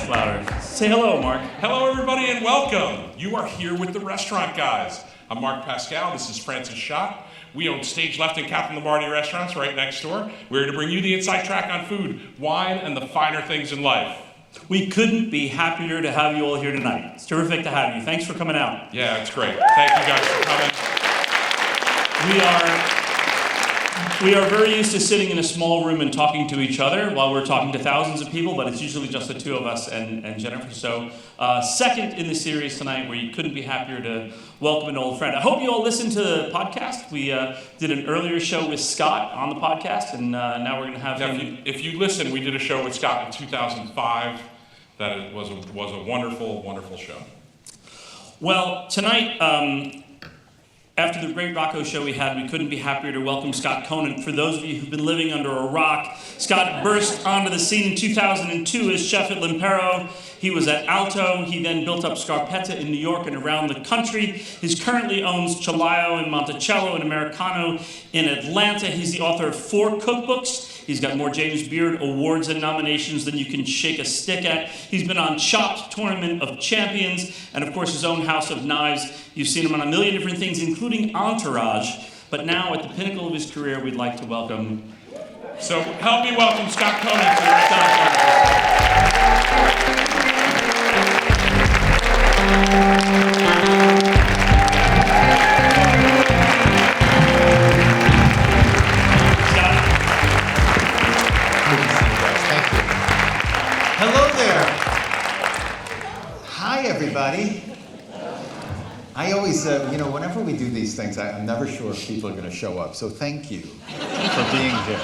louder. Say hello, Mark. Hello, everybody, and welcome. You are here with the Restaurant Guys. I'm Mark Pascal. This is Francis Schott. We own Stage Left and Captain Lombardi restaurants right next door. We're here to bring you the inside track on food, wine, and the finer things in life. We couldn't be happier to have you all here tonight. It's terrific to have you. Thanks for coming out. Yeah, it's great. Thank you guys for coming. We are very used to sitting in a small room and talking to each other while we're talking to thousands of people, but it's usually just the two of us and Jennifer. So second in the series tonight, where you couldn't be happier to welcome an old friend. I hope you all listened to the podcast. We did an earlier show with Scott on the podcast, and now we're going to have him. If you listen, we did a show with Scott in 2005. That was a wonderful, wonderful show. Well, tonight, after the great Rocco show we had, we couldn't be happier to welcome Scott Conant. For those of you who've been living under a rock, Scott burst onto the scene in 2002 as chef at L'Impero. He was at Alto. He then built up Scarpetta in New York and around the country. He currently owns Cielaio and Monticello and Americano in Atlanta. He's the author of 4 cookbooks. He's got more James Beard awards and nominations than you can shake a stick at. He's been on Chopped, Tournament of Champions, and of course his own House of Knives. You've seen him on a million different things, including Entourage. But now, at the pinnacle of his career, we'd like to welcome... So help me welcome Scott Conant to the restaurant. Everybody. I always, whenever we do these things, I'm never sure if people are going to show up. So thank you for being here.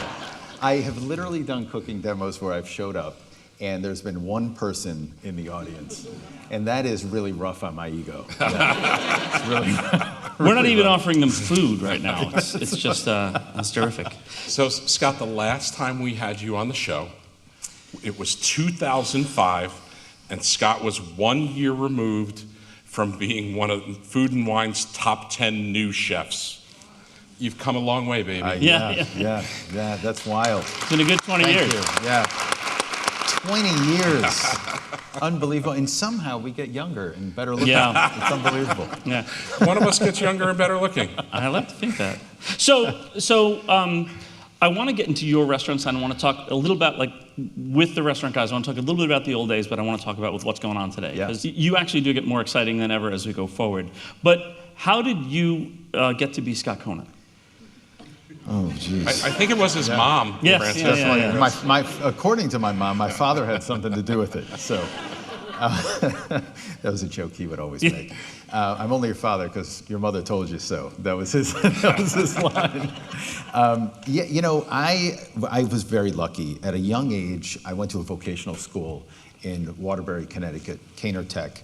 I have literally done cooking demos where I've showed up, and there's been one person in the audience, and that is really rough on my ego. Yeah. It's really, We're not even offering them food right now. It's just, it's terrific. So, Scott, the last time we had you on the show, it was 2005. And Scott was 1 year removed from being one of Food and Wine's top 10 new chefs. You've come a long way, baby. Yeah, that's wild. It's been a good 20 years. Thank you. Yeah. 20 years. Unbelievable. And somehow we get younger and better looking. Yeah. It's unbelievable. Yeah. One of us gets younger and better looking. I like to think that. So I want to get into your restaurants, and I want to talk a little about, with the Restaurant Guys, I want to talk a little bit about the old days, but I want to talk about with what's going on today. Because you actually do get more exciting than ever as we go forward. But how did you get to be Scott Conant? Oh, jeez. I think it was his mom. Yes, yeah. According to my mom, my father had something to do with it. So that was a joke he would always make. I'm only your father because your mother told you so. That was his line. I was very lucky. At a young age, I went to a vocational school in Waterbury, Connecticut, Caner Tech.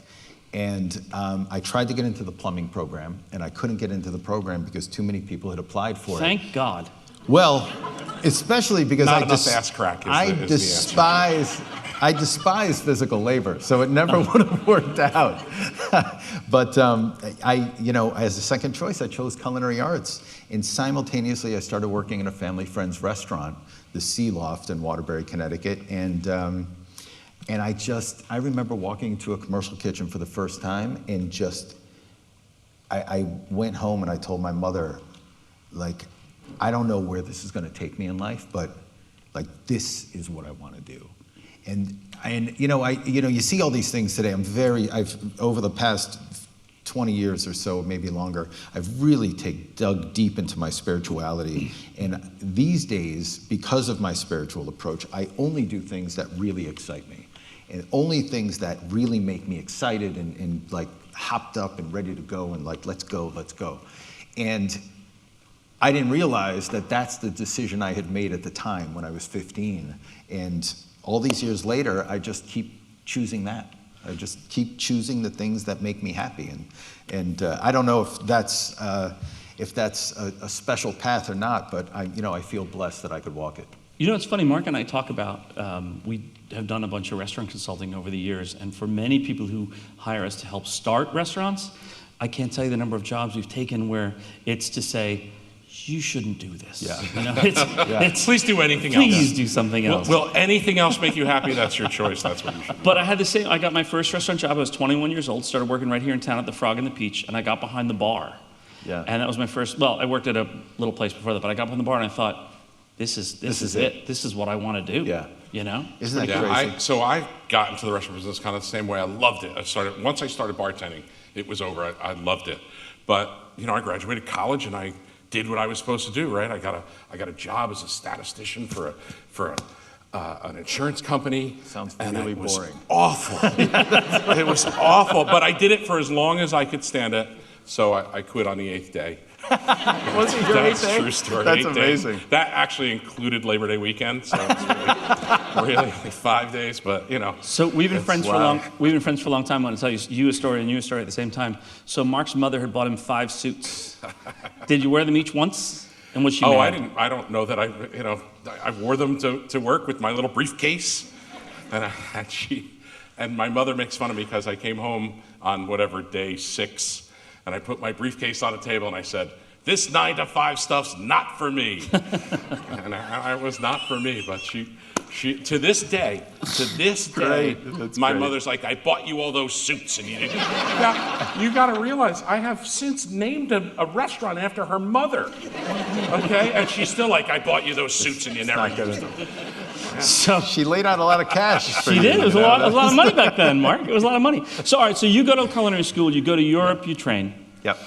And I tried to get into the plumbing program, and I couldn't get into the program because too many people had applied for it. Thank God. Well, especially because Not enough ass crack is I despise physical labor, so it never would have worked out. But as a second choice, I chose culinary arts. And simultaneously, I started working in a family friend's restaurant, the Sea Loft in Waterbury, Connecticut. And I remember walking into a commercial kitchen for the first time, and I went home and I told my mother, I don't know where this is going to take me in life, but this is what I want to do. And you see all these things today. I've over the past 20 years or so, maybe longer, I've really dug deep into my spirituality. And these days, because of my spiritual approach, I only do things that really excite me. And only things that really make me excited and hopped up and ready to go and let's go. And I didn't realize that that's the decision I had made at the time when I was 15. And all these years later, I just keep choosing that. I just keep choosing the things that make me happy. And I don't know if that's a special path or not, but I feel blessed that I could walk it. It's funny, Mark and I talk about, we have done a bunch of restaurant consulting over the years, and for many people who hire us to help start restaurants, I can't tell you the number of jobs we've taken where it's to say, you shouldn't do this. Yeah. You know, it's Please do anything else. please do something else. Will anything else make you happy? That's your choice. That's what you should do. But I had the same. I got my first restaurant job. I was 21 years old. Started working right here in town at the Frog and the Peach, and I got behind the bar. Yeah. And that was my first. Well, I worked at a little place before that, but I got behind the bar and I thought, this is it. This is what I want to do. Yeah. You know. Isn't that Yeah, crazy? so I got into the restaurant business kind of the same way. I loved it. Once I started bartending, it was over. I loved it. But I graduated college and I did what I was supposed to do. Right? I got a job as a statistician for an insurance company. Sounds and really it was boring. Awful. It was awful. But I did it for as long as I could stand it. So I quit on the 8th day. Was it your That's 8th day? true story. That's 8 days. amazing. That actually included Labor Day weekend, so it's really only 5 days. But So we've been friends for a wow. long. We've been friends for a long time. I want to tell you a story and you a story at the same time. So Mark's mother had bought him 5 suits. Did you wear them each once? And was she mad? I didn't. I don't know that I wore them to work with my little briefcase, and my mother makes fun of me because I came home on whatever day 6. And I put my briefcase on the table and I said, "This 9 to 5 stuff's not for me." And it was not for me, but she to this day, That's my great. mother's like, "I bought you all those suits." And you got to realize, I have since named a restaurant after her mother. Okay? And she's still like, "I bought you those suits and you never not good used them." So She laid out a lot of cash. For she you, did. It was a you know? lot of money back then, Mark. It was a lot of money. So all right. So you go to culinary school. You go to Europe. You train. Yep.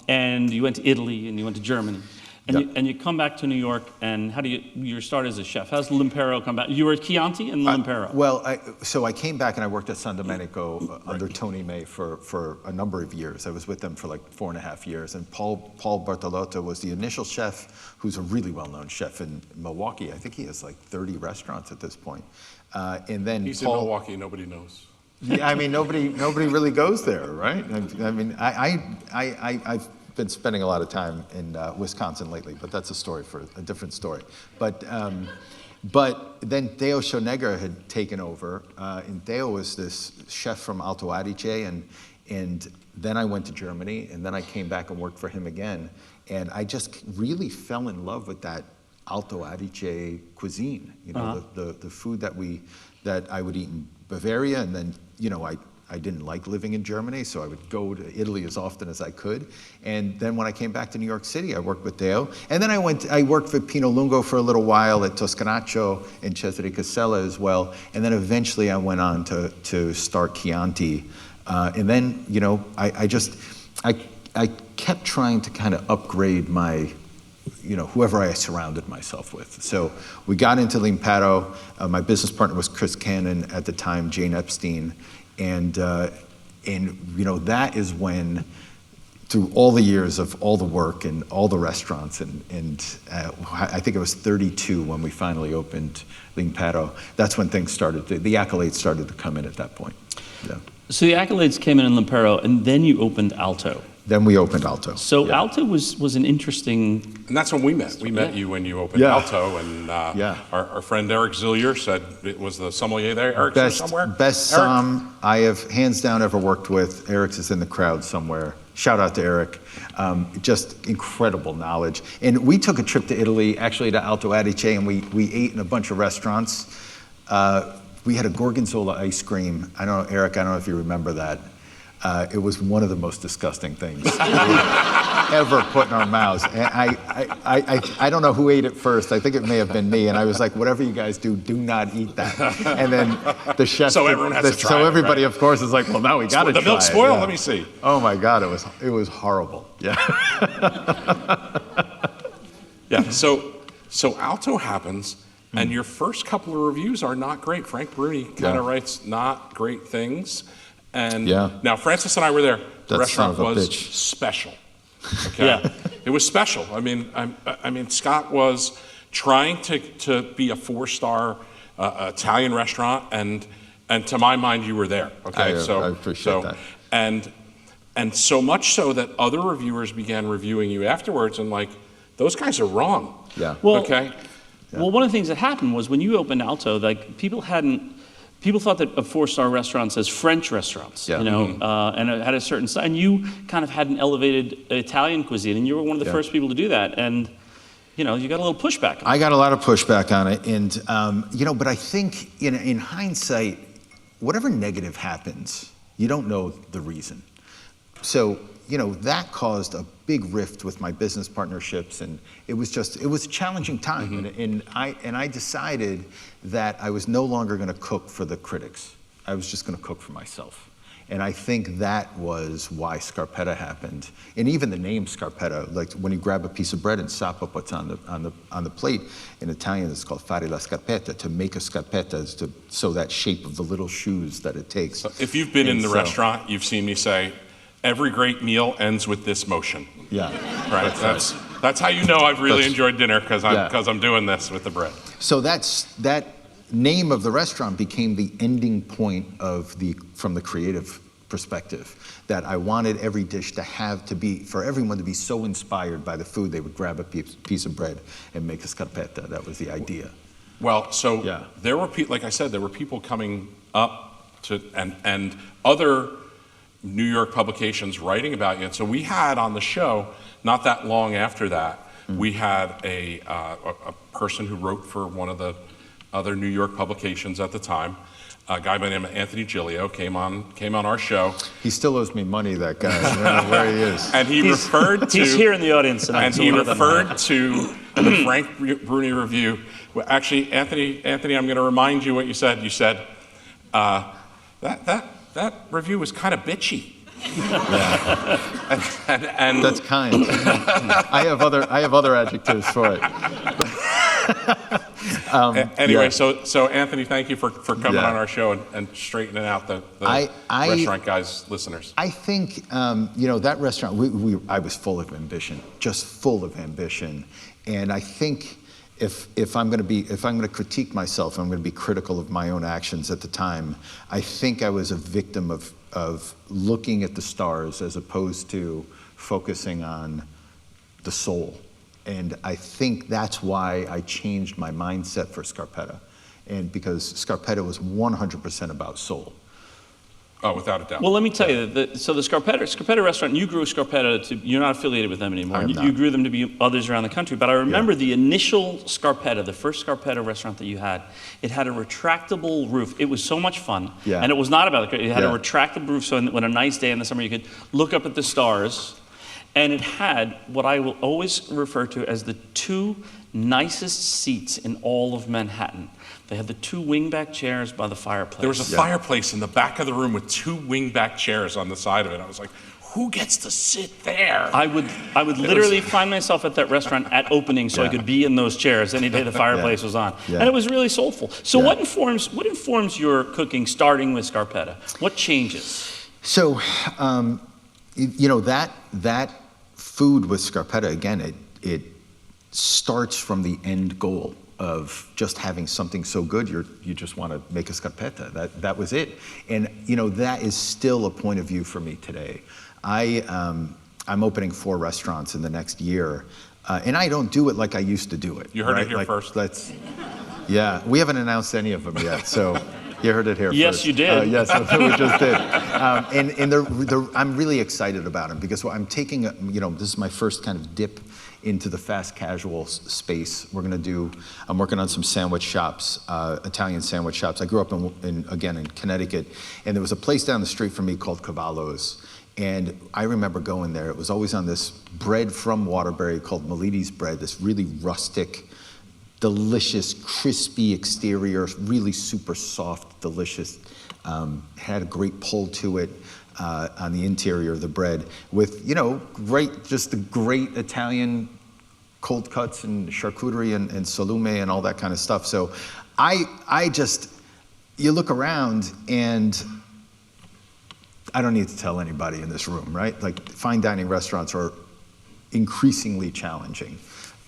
And you went to Italy and you went to Germany. Yep. And you come back to New York, and how do you start as a chef? How's L'Impero come back? You were at Chianti and L'Impero. Well, so I came back and I worked at San Domenico under Tony May for a number of years. I was with them for like 4.5 years. And Paul Bartolotto was the initial chef, who's a really well-known chef in Milwaukee. I think he has like 30 restaurants at this point. And then He's Paul, in Milwaukee, nobody knows. Yeah, I mean, nobody really goes there, right? I mean, I've been spending a lot of time in Wisconsin lately, but that's a story for a different story. But then Deo Schoneger had taken over, and Deo was this chef from Alto Adige, and then I went to Germany, and then I came back and worked for him again, and I just really fell in love with that Alto Adige cuisine. The food that I would eat in Bavaria, and then I didn't like living in Germany, so I would go to Italy as often as I could. And then when I came back to New York City, I worked with Deo. And then I worked for Pino Lungo for a little while at Toscanaccio and Cesare Casella as well. And then eventually I went on to start Chianti. And then, I kept trying to kind of upgrade my, whoever I surrounded myself with. So we got into L'Impero. My business partner was Chris Cannon at the time, Jane Epstein. And that is when, through all the years of all the work and all the restaurants, and I think it was 32 when we finally opened L'Impero, that's when things started, the accolades started to come in at that point. Yeah. So the accolades came in L'Impero, and then you opened Alto. Then we opened Alto. So Yeah. Alto was an interesting. And that's when we met. We met you when you opened Yeah. Alto, and Yeah. our friend Eric Zillier said it was the sommelier there. Eric's there somewhere? Best Eric? som I have hands down ever worked with. Eric's is in the crowd somewhere. Shout out to Eric. Just incredible knowledge. And we took a trip to Italy, actually to Alto Adige, and we ate in a bunch of restaurants. We had a Gorgonzola ice cream. Eric, I don't know if you remember that. It was one of the most disgusting things we ever put in our mouths. And I don't know who ate it first. I think it may have been me. And I was like, whatever you guys do not eat that. And then the chef. So everyone has to try So it, everybody, right? of course, is like, well, now we got to try The milk it. spoiled? Yeah. Let me see. Oh my God, it was horrible. Yeah. Yeah. So Alto happens, and your first couple of reviews are not great. Frank Bruni kind of writes not great things. And now Francis and I were there. The That restaurant son of a was bitch. special. Okay. Yeah. It was special. I mean, Scott was trying to be a 4-star Italian restaurant, and to my mind, you were there. Okay. I appreciate that. And so much so that other reviewers began reviewing you afterwards, and like, those guys are wrong. Yeah. Well, Okay. Well, one of the things that happened was when you opened Alto, like people hadn't. people thought that of four-star restaurants as French restaurants, Yeah. you know, and it had a certain style. And you kind of had an elevated Italian cuisine, and you were one of the first people to do that. And, you know, you got a little pushback on it. I got a lot of pushback on it, and you know, but I think in hindsight, whatever negative happens, you don't know the reason. So, you know, that caused a big rift with my business partnerships, and it was a challenging time. And I decided that I was no longer going to cook for the critics. I was just going to cook for myself. And I think that was why Scarpetta happened. And even the name Scarpetta, like when you grab a piece of bread and sop up what's on the plate, in Italian it's called fare la scarpetta. To make a scarpetta is to sew that shape of the little shoes that it takes. So if you've been in the restaurant, you've seen me say, every great meal ends with this motion. Yeah. Right. That's how you know I've really enjoyed dinner, because I'm doing this with the bread. So that name of the restaurant became the ending point from the creative perspective, that I wanted every dish for everyone to be so inspired by the food they would grab a piece of bread and make a scarpetta. That was the idea. Well, so there were like I said, there were people coming up to and other New York publications writing about you. And so we had on the show, not that long after that, we had a person who wrote for one of the other New York publications at the time, a guy by the name of Anthony Giglio came on our show. He still owes me money, that guy. I don't know where he is. And he's here in the audience tonight. And he referred to the Frank Bruni review. Well, actually, Anthony, I'm going to remind you what you said. You said that review was kind of bitchy. Yeah. and that's kind. I have other adjectives for it. Anyway, so Anthony, thank you for coming on our show and straightening out the Restaurant Guys listeners. I think you know, that restaurant. I was full of ambition, just full of ambition, and I think if I'm going to critique myself, I'm going to be critical of my own actions at the time. I think I was a victim of looking at the stars as opposed to focusing on the soul. And I think that's why I changed my mindset for Scarpetta. And because Scarpetta was 100% about soul. Oh, without a doubt. Well, let me tell you, so the Scarpetta restaurant, you grew Scarpetta you're not affiliated with them anymore. You grew them to be others around the country. But I remember the initial Scarpetta, the first Scarpetta restaurant that you had, it had a retractable roof. It was so much fun. Yeah. And it was not about it. It had a retractable roof, so when a nice day in the summer, you could look up at the stars. And it had what I will always refer to as the two nicest seats in all of Manhattan. They had the two wingback chairs by the fireplace. There was a fireplace in the back of the room with two wingback chairs on the side of it. I was like, who gets to sit there? I would literally find myself at that restaurant at opening so I could be in those chairs any day the fireplace was on. Yeah. And it was really soulful. So what informs your cooking starting with Scarpetta? What changes? So, you know, that food with Scarpetta, again, it starts from the end goal of just having something so good, you just want to make a Scarpetta. That was it. And, you know, that is still a point of view for me today. I'm opening 4 restaurants in the next year, and I don't do it like I used to do it. You heard it here first. Yeah, we haven't announced any of them yet, so you heard it here first. Yes, you did. Yes, that's what we just did. And I'm really excited about them because I'm taking, this is my first kind of dip into the fast casual space. I'm working on some sandwich shops, Italian sandwich shops. I grew up in Connecticut, and there was a place down the street from me called Cavallo's. And I remember going there. It was always on this bread from Waterbury called Militi's bread, this really rustic, delicious, crispy exterior, really super soft, delicious. Had a great pull to it on the interior of the bread with, the great Italian cold cuts and charcuterie and salume and all that kind of stuff. So you look around and I don't need to tell anybody in this room, right? Like fine dining restaurants are increasingly challenging.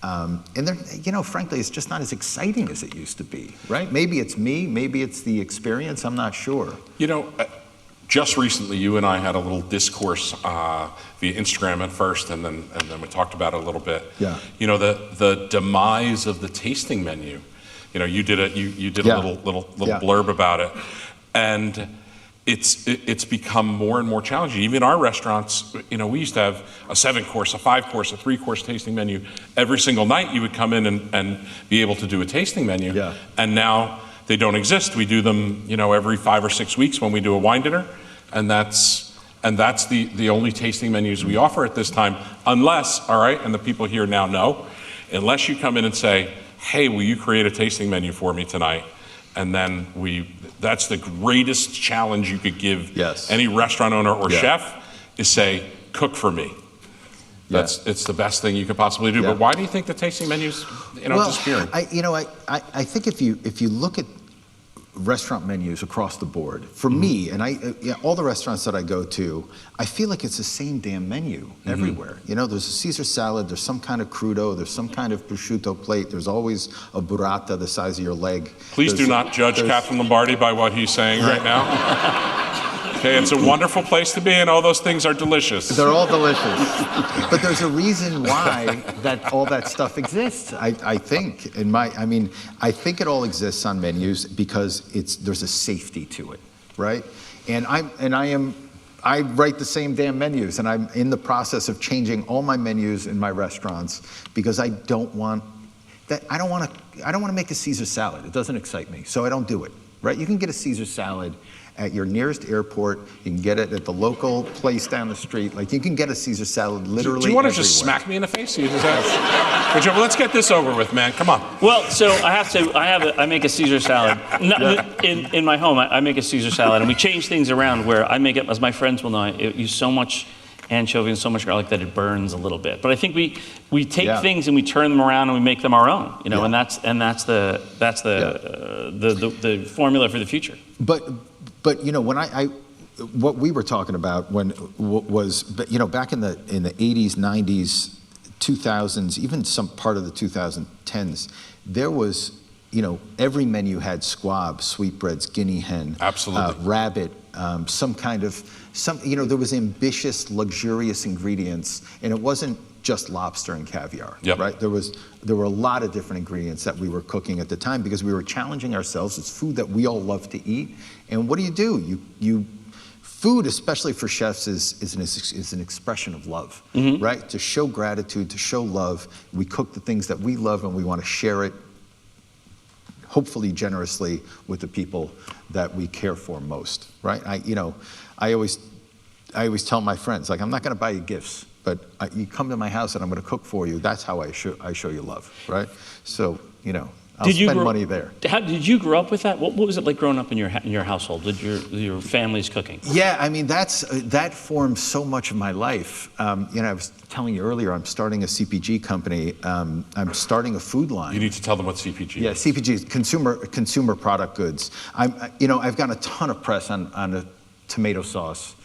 And they're, frankly, it's just not as exciting as it used to be, right? Maybe it's me, maybe it's the experience, I'm not sure. Just recently, you and I had a little discourse via Instagram at first, and then we talked about it a little bit. Yeah. The demise of the tasting menu. you did Yeah. a little Yeah. blurb about it, and it's become more and more challenging. Even our restaurants, we used to have a 7-course, a 5-course, a 3-course tasting menu. Every single night you would come in and be able to do a tasting menu. Yeah. And now they don't exist. We do them, every 5 or 6 weeks when we do a wine dinner, and that's the only tasting menus we offer at this time, unless, all right, and the people here now know, unless you come in and say, hey, will you create a tasting menu for me tonight? And then that's the greatest challenge you could give any restaurant owner or chef, is say, cook for me. It's the best thing you could possibly do. But why do you think the tasting menus, disappearing? I think if you look at restaurant menus across the board, for me, and all the restaurants that I go to, I feel like it's the same damn menu everywhere. There's a Caesar salad, there's some kind of crudo, there's some kind of prosciutto plate, there's always a burrata the size of your leg. Please do not judge Captain Lombardi by what he's saying right now. Okay, it's a wonderful place to be, and all those things are delicious. They're all delicious. But there's a reason why all that stuff exists. I think I think it all exists on menus because there's a safety to it, right? And I write the same damn menus, and I'm in the process of changing all my menus in my restaurants because I don't want to make a Caesar salad. It doesn't excite me, so I don't do it, right? You can get a Caesar salad at your nearest airport. You can get it at the local place down the street. Like, you can get a Caesar salad literally Do you want to everywhere. just smack me in the face? Let's get this over with, man. Come on. Well, so I make a Caesar salad. In my home, I make a Caesar salad, and we change things around where I make it, as my friends will know, I use so much anchovy and so much garlic that it burns a little bit. But I think we take things and we turn them around and we make them our own, and that's the formula for the future. But when what we were talking about was back in the 80s, 90s, 2000s, even some part of the 2010s, there was every menu had squab, sweetbreads, guinea hen, rabbit, there was ambitious, luxurious ingredients, and it wasn't just lobster and caviar, right? There were a lot of different ingredients that we were cooking at the time because we were challenging ourselves. It's food that we all love to eat, and what do? Food, especially for chefs, is an expression of love, right? To show gratitude, to show love. We cook the things that we love, and we want to share it, hopefully generously, with the people that we care for most, right? I always tell my friends, like, I'm not going to buy you gifts, but you come to my house and I'm going to cook for you. That's how I show you love, right? So, I'll spend money there. How did you grow up with that? What was it like growing up in your household? Did your family's cooking? Yeah, that formed so much of my life. I was telling you earlier, I'm starting a CPG company. I'm starting a food line. You need to tell them what CPG is. Yeah, CPG is consumer product goods. I've gotten a ton of press on the tomato sauce.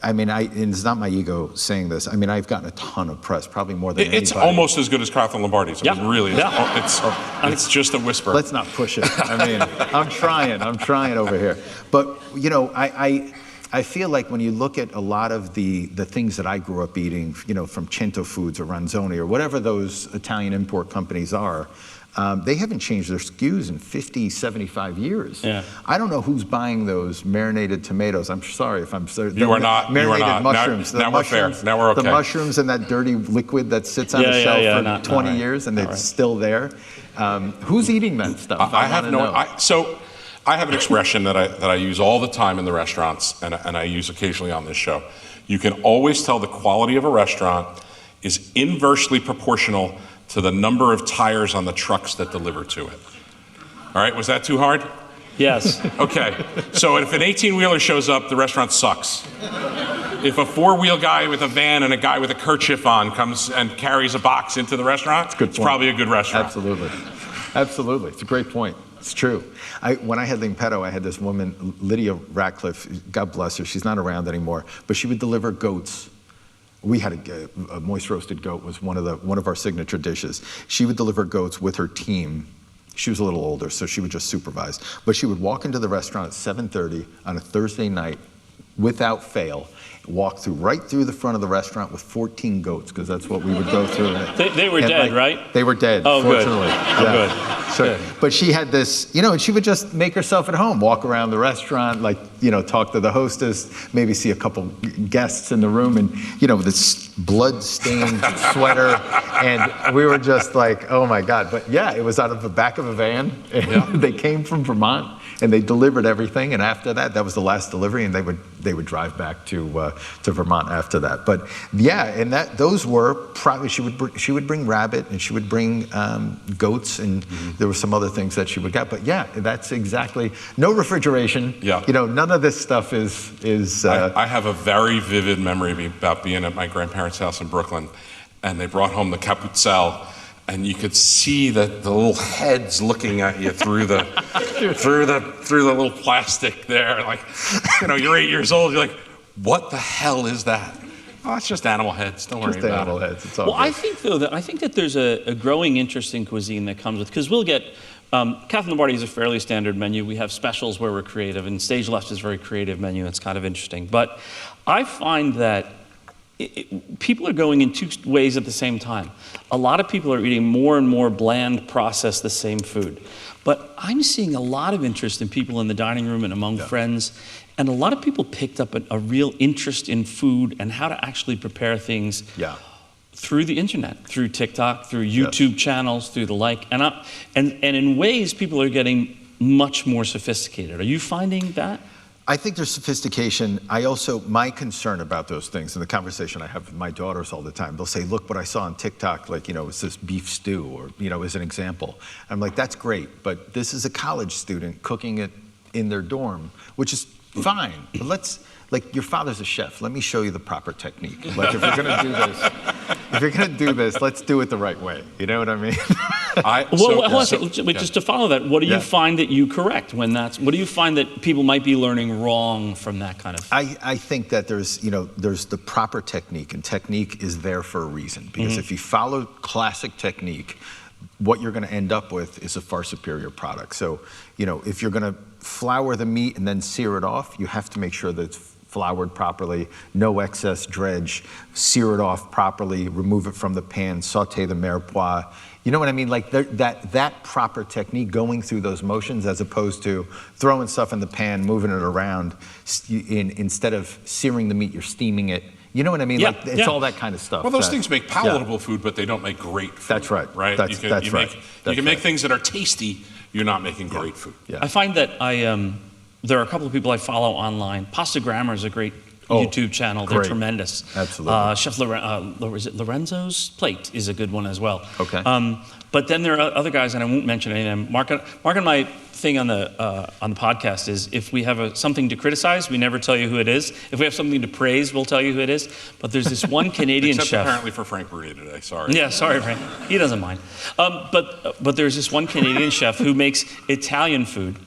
And it's not my ego saying this. I've gotten a ton of press, probably more than anybody. It's almost as good as Captain Lombardi's. It really is. It's just a whisper. Let's not push it. I'm trying over here. But, I feel like when you look at a lot of the things that I grew up eating, from Cento Foods or Ranzoni or whatever those Italian import companies are, they haven't changed their SKUs in 50, 75 years. Yeah. I don't know who's buying those marinated tomatoes. I'm sorry if I'm sorry. You are not. Marinated mushrooms. Now we're fair. Now we're okay. The mushrooms and that dirty liquid that sits on the shelf for 20 years and it's still there. Who's eating that stuff? I have no. I have an expression that I use all the time in the restaurants, and I use occasionally on this show. You can always tell the quality of a restaurant is inversely proportional to the number of tires on the trucks that deliver to it. All right, was that too hard? Yes. Okay, so if an 18-wheeler shows up, the restaurant sucks. If a 4-wheel guy with a van and a guy with a kerchief on comes and carries a box into the restaurant, it's probably a good restaurant. Absolutely, it's a great point. It's true. When I had L'Impeto, I had this woman, Lydia Ratcliffe, God bless her, she's not around anymore, but she would deliver goats. We had a moist roasted goat was one of our signature dishes. She would deliver goats with her team. She was a little older, so she would just supervise. But she would walk into the restaurant at 7:30 on a Thursday night without fail, walk right through the front of the restaurant with 14 goats, because that's what we would go through. They were dead, right? They were dead, fortunately. Good. But she had this, and she would just make herself at home, walk around the restaurant, like, talk to the hostess, maybe see a couple guests in the room, and, with this blood-stained sweater, and we were just like, oh my God. But yeah, it was out of the back of a van, and they came from Vermont, and they delivered everything, and after that was the last delivery, and they would drive back to Vermont after that. But yeah, and those were probably, she would bring rabbit, and she would bring goats, and there were some other things that she would get. But yeah, that's exactly, no refrigeration. Yeah. None of this stuff is. I have a very vivid memory about being at my grandparents' house in Brooklyn, and they brought home the cappuccel, and you could see the little heads looking at you through the through the little plastic there. Like, you're 8 years old. You're like, what the hell is that? Oh, it's just animal heads. Don't worry about it. Just animal heads. It's all well, good. I think that there's a growing interest in cuisine that comes with, because we'll get, Kath Lombardi is a fairly standard menu. We have specials where we're creative, and Stage Left is a very creative menu. It's kind of interesting. But I find that people are going in two ways at the same time. A lot of people are eating more and more bland, processed, the same food. But I'm seeing a lot of interest in people in the dining room and among friends. And a lot of people picked up a real interest in food and how to actually prepare things through the internet, through TikTok, through YouTube channels, through the like. And in ways, people are getting much more sophisticated. Are you finding that? I think there's sophistication. My concern about those things, and the conversation I have with my daughters all the time, they'll say, look what I saw on TikTok, like, it's this beef stew, or, as an example. I'm like, that's great, but this is a college student cooking it in their dorm, which is fine. But your father's a chef. Let me show you the proper technique. Like, if you're gonna do this, let's do it the right way. You know what I mean? Just to follow that, what do you find that you correct what do you find that people might be learning wrong from that kind of thing? I think that there's the proper technique, and technique is there for a reason. Because if you follow classic technique, what you're going to end up with is a far superior product. So, if you're going to flour the meat and then sear it off, you have to make sure that it's floured properly, no excess dredge, sear it off properly, remove it from the pan, saute the mirepoix. You know what I mean? Like that proper technique, going through those motions, as opposed to throwing stuff in the pan, moving it around. Instead of searing the meat, you're steaming it. You know what I mean? Yeah, like, it's all that kind of stuff. Well, those things make palatable food, but they don't make great food. That's right. Right? That's right. You can make things that are tasty. You're not making great food. I find that there are a couple of people I follow online. Pasta Grammar is a great YouTube channel. They're tremendous. Absolutely. Chef Lorenzo's Plate is a good one as well. Okay. But then there are other guys, and I won't mention any of them. Mark and my thing on the podcast is, if we have something to criticize, we never tell you who it is. If we have something to praise, we'll tell you who it is. But there's this one Canadian Except chef. apparently for Frank Bruni today. Sorry. Yeah, sorry, Frank. He doesn't mind. But there's this one Canadian chef who makes Italian food,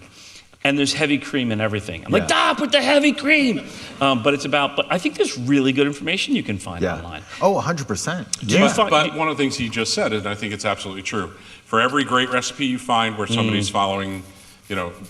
and there's heavy cream in everything. I'm like, put the heavy cream. But I think there's really good information you can find online. Oh, 100%. But one of the things he just said, and I think it's absolutely true, for every great recipe you find where somebody's following,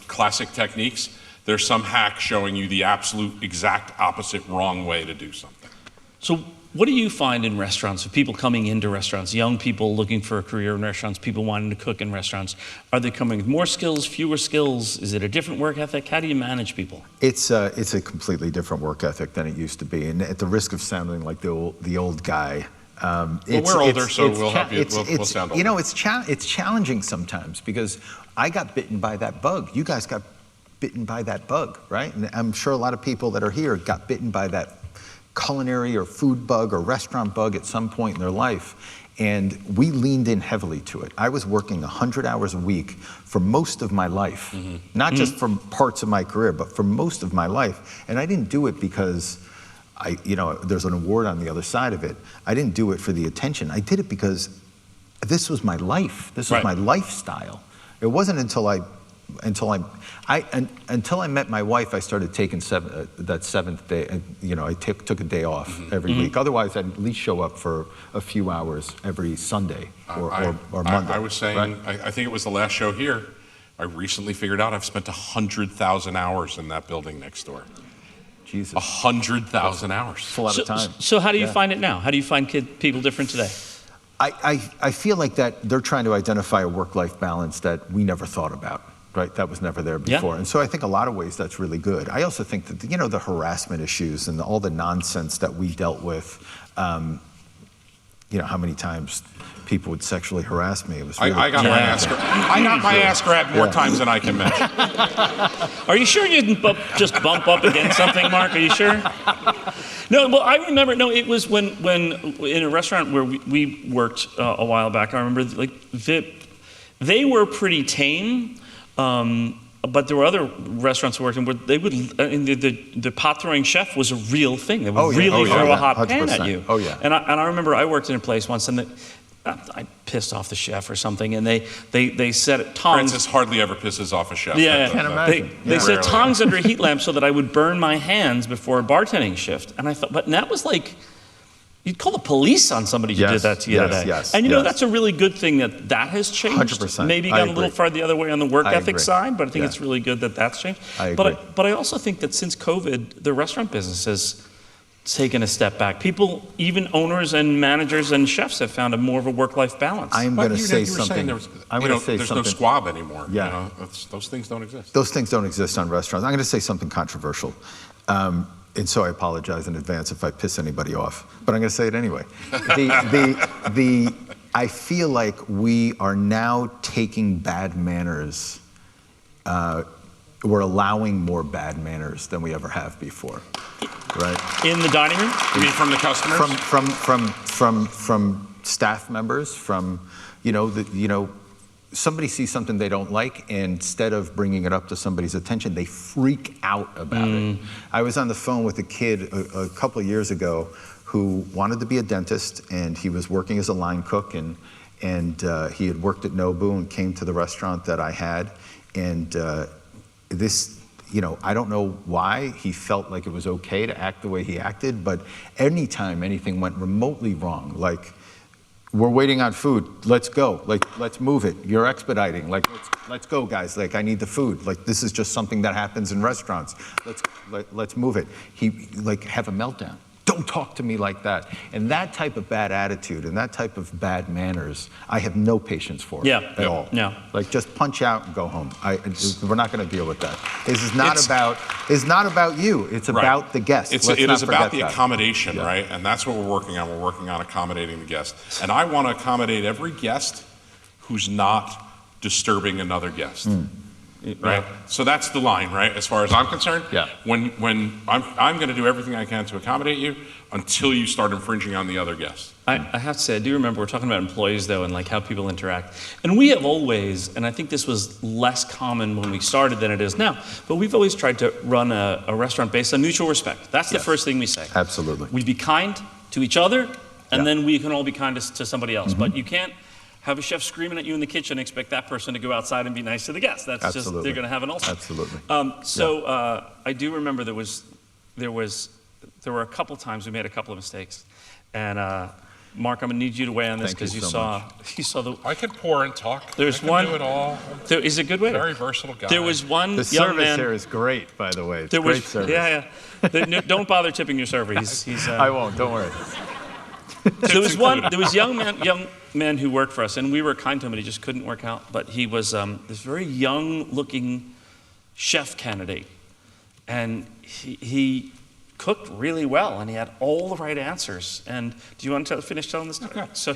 classic techniques, there's some hack showing you the absolute exact opposite wrong way to do something. So what do you find in restaurants, of people coming into restaurants, young people looking for a career in restaurants, people wanting to cook in restaurants? Are they coming with more skills, fewer skills? Is it a different work ethic? How do you manage people? It's a completely different work ethic than it used to be. And at the risk of sounding like the old guy, we're older, so we'll help you. We'll sound older. It's challenging sometimes, because I got bitten by that bug. You guys got bitten by that bug, right? And I'm sure a lot of people that are here got bitten by that culinary or food bug or restaurant bug at some point in their life. And we leaned in heavily to it. I was working 100 hours a week for most of my life, not just for parts of my career, but for most of my life. And I didn't do it because there's an award on the other side of it. I didn't do it for the attention. I did it because this was my life. This was my lifestyle. It wasn't until I met my wife, I started taking that seventh day. I took a day off every week. Otherwise, I'd at least show up for a few hours every Sunday or Monday. I was saying, I think it was the last show here. I recently figured out I've spent 100,000 hours in that building next door. Jesus. 100,000 hours. It's a lot of time. So how do you find it now? How do you find people different today? I feel like that they're trying to identify a work-life balance that we never thought about, right? That was never there before. Yeah. And so I think a lot of ways that's really good. I also think that, the harassment issues and all the nonsense that we dealt with, how many times people would sexually harass me. It was really I got my ass grabbed more times than I can mention. Are you sure you didn't just bump up against something, Mark? Are you sure? No, well, I remember, it was when in a restaurant where we worked a while back, I remember, they were pretty tame, but there were other restaurants we worked in where they would, the pot-throwing chef was a real thing. They would really throw a hot pan at you. Oh, yeah. And I remember I worked in a place once, and I pissed off the chef or something, and they set tongs. Francis hardly ever pisses off a chef. Yeah, I can't imagine. They set Rarely. tongs under a heat lamp so that I would burn my hands before a bartending shift. And I thought, but that was like, you'd call the police on somebody who did that to you today. Yes, and yes. that's a really good thing that has changed. 100%. Maybe I gone a little agree. far the other way on the work I ethic agree. side, but I think Yeah. it's really good that that's changed. I agree. But I also think that since COVID, the restaurant business has taken a step back. People, even owners and managers and chefs, have found more of a work-life balance. I'm But going to you say were saying something. I'm going to say there's no squab anymore. Yeah. Those things don't exist. Those things don't exist on restaurants. I'm going to say something controversial. And so I apologize in advance if I piss anybody off, but I'm going to say it anyway. I feel like we are now taking bad manners. We're allowing more bad manners than we ever have before, right? In the dining room? You mean from the customers? From staff members, from somebody sees something they don't like, and instead of bringing it up to somebody's attention, they freak out about it. I was on the phone with a kid a couple of years ago who wanted to be a dentist, and he was working as a line cook, and he had worked at Nobu and came to the restaurant that I had, and I don't know why he felt like it was okay to act the way he acted, but anytime anything went remotely wrong, like, we're waiting on food, let's go, like, let's move it, you're expediting, like, let's go, guys, like, I need the food, like, this is just something that happens in restaurants, let's move it. He, have a meltdown. Don't talk to me like that. And that type of bad attitude and that type of bad manners, I have no patience for at all. Yeah. Like, just punch out and go home. We're not going to deal with that. This is not about you. It's about the guest. It is about the accommodation, right? And that's what we're working on. We're working on accommodating the guest. And I want to accommodate every guest who's not disturbing another guest. Right, so that's the line, right? As far as I'm concerned, When I'm going to do everything I can to accommodate you until you start infringing on the other guests. I have to say, I do remember we're talking about employees though, and like how people interact. And we have always, and I think this was less common when we started than it is now, but we've always tried to run a restaurant based on mutual respect. That's the first thing we say. Absolutely. We be kind to each other, and then we can all be kind to somebody else. But you can't have a chef screaming at you in the kitchen and expect that person to go outside and be nice to the guests. That's just, they're going to have an ulcer. Absolutely. I do remember there were a couple times we made a couple of mistakes. And Mark, I'm going to need you to weigh on this because you saw the... I can pour and talk. There's I can one... do it all. Is it a good way? Very versatile guy. There was one The young service man... here is great, by the way. It's There great was, service. yeah. Don't bother tipping your server. He's I won't, don't worry. there was a young man who worked for us, and we were kind to him, but he just couldn't work out. But he was this very young-looking chef candidate, and he cooked really well, and he had all the right answers. And do you want to finish telling this story? Okay. So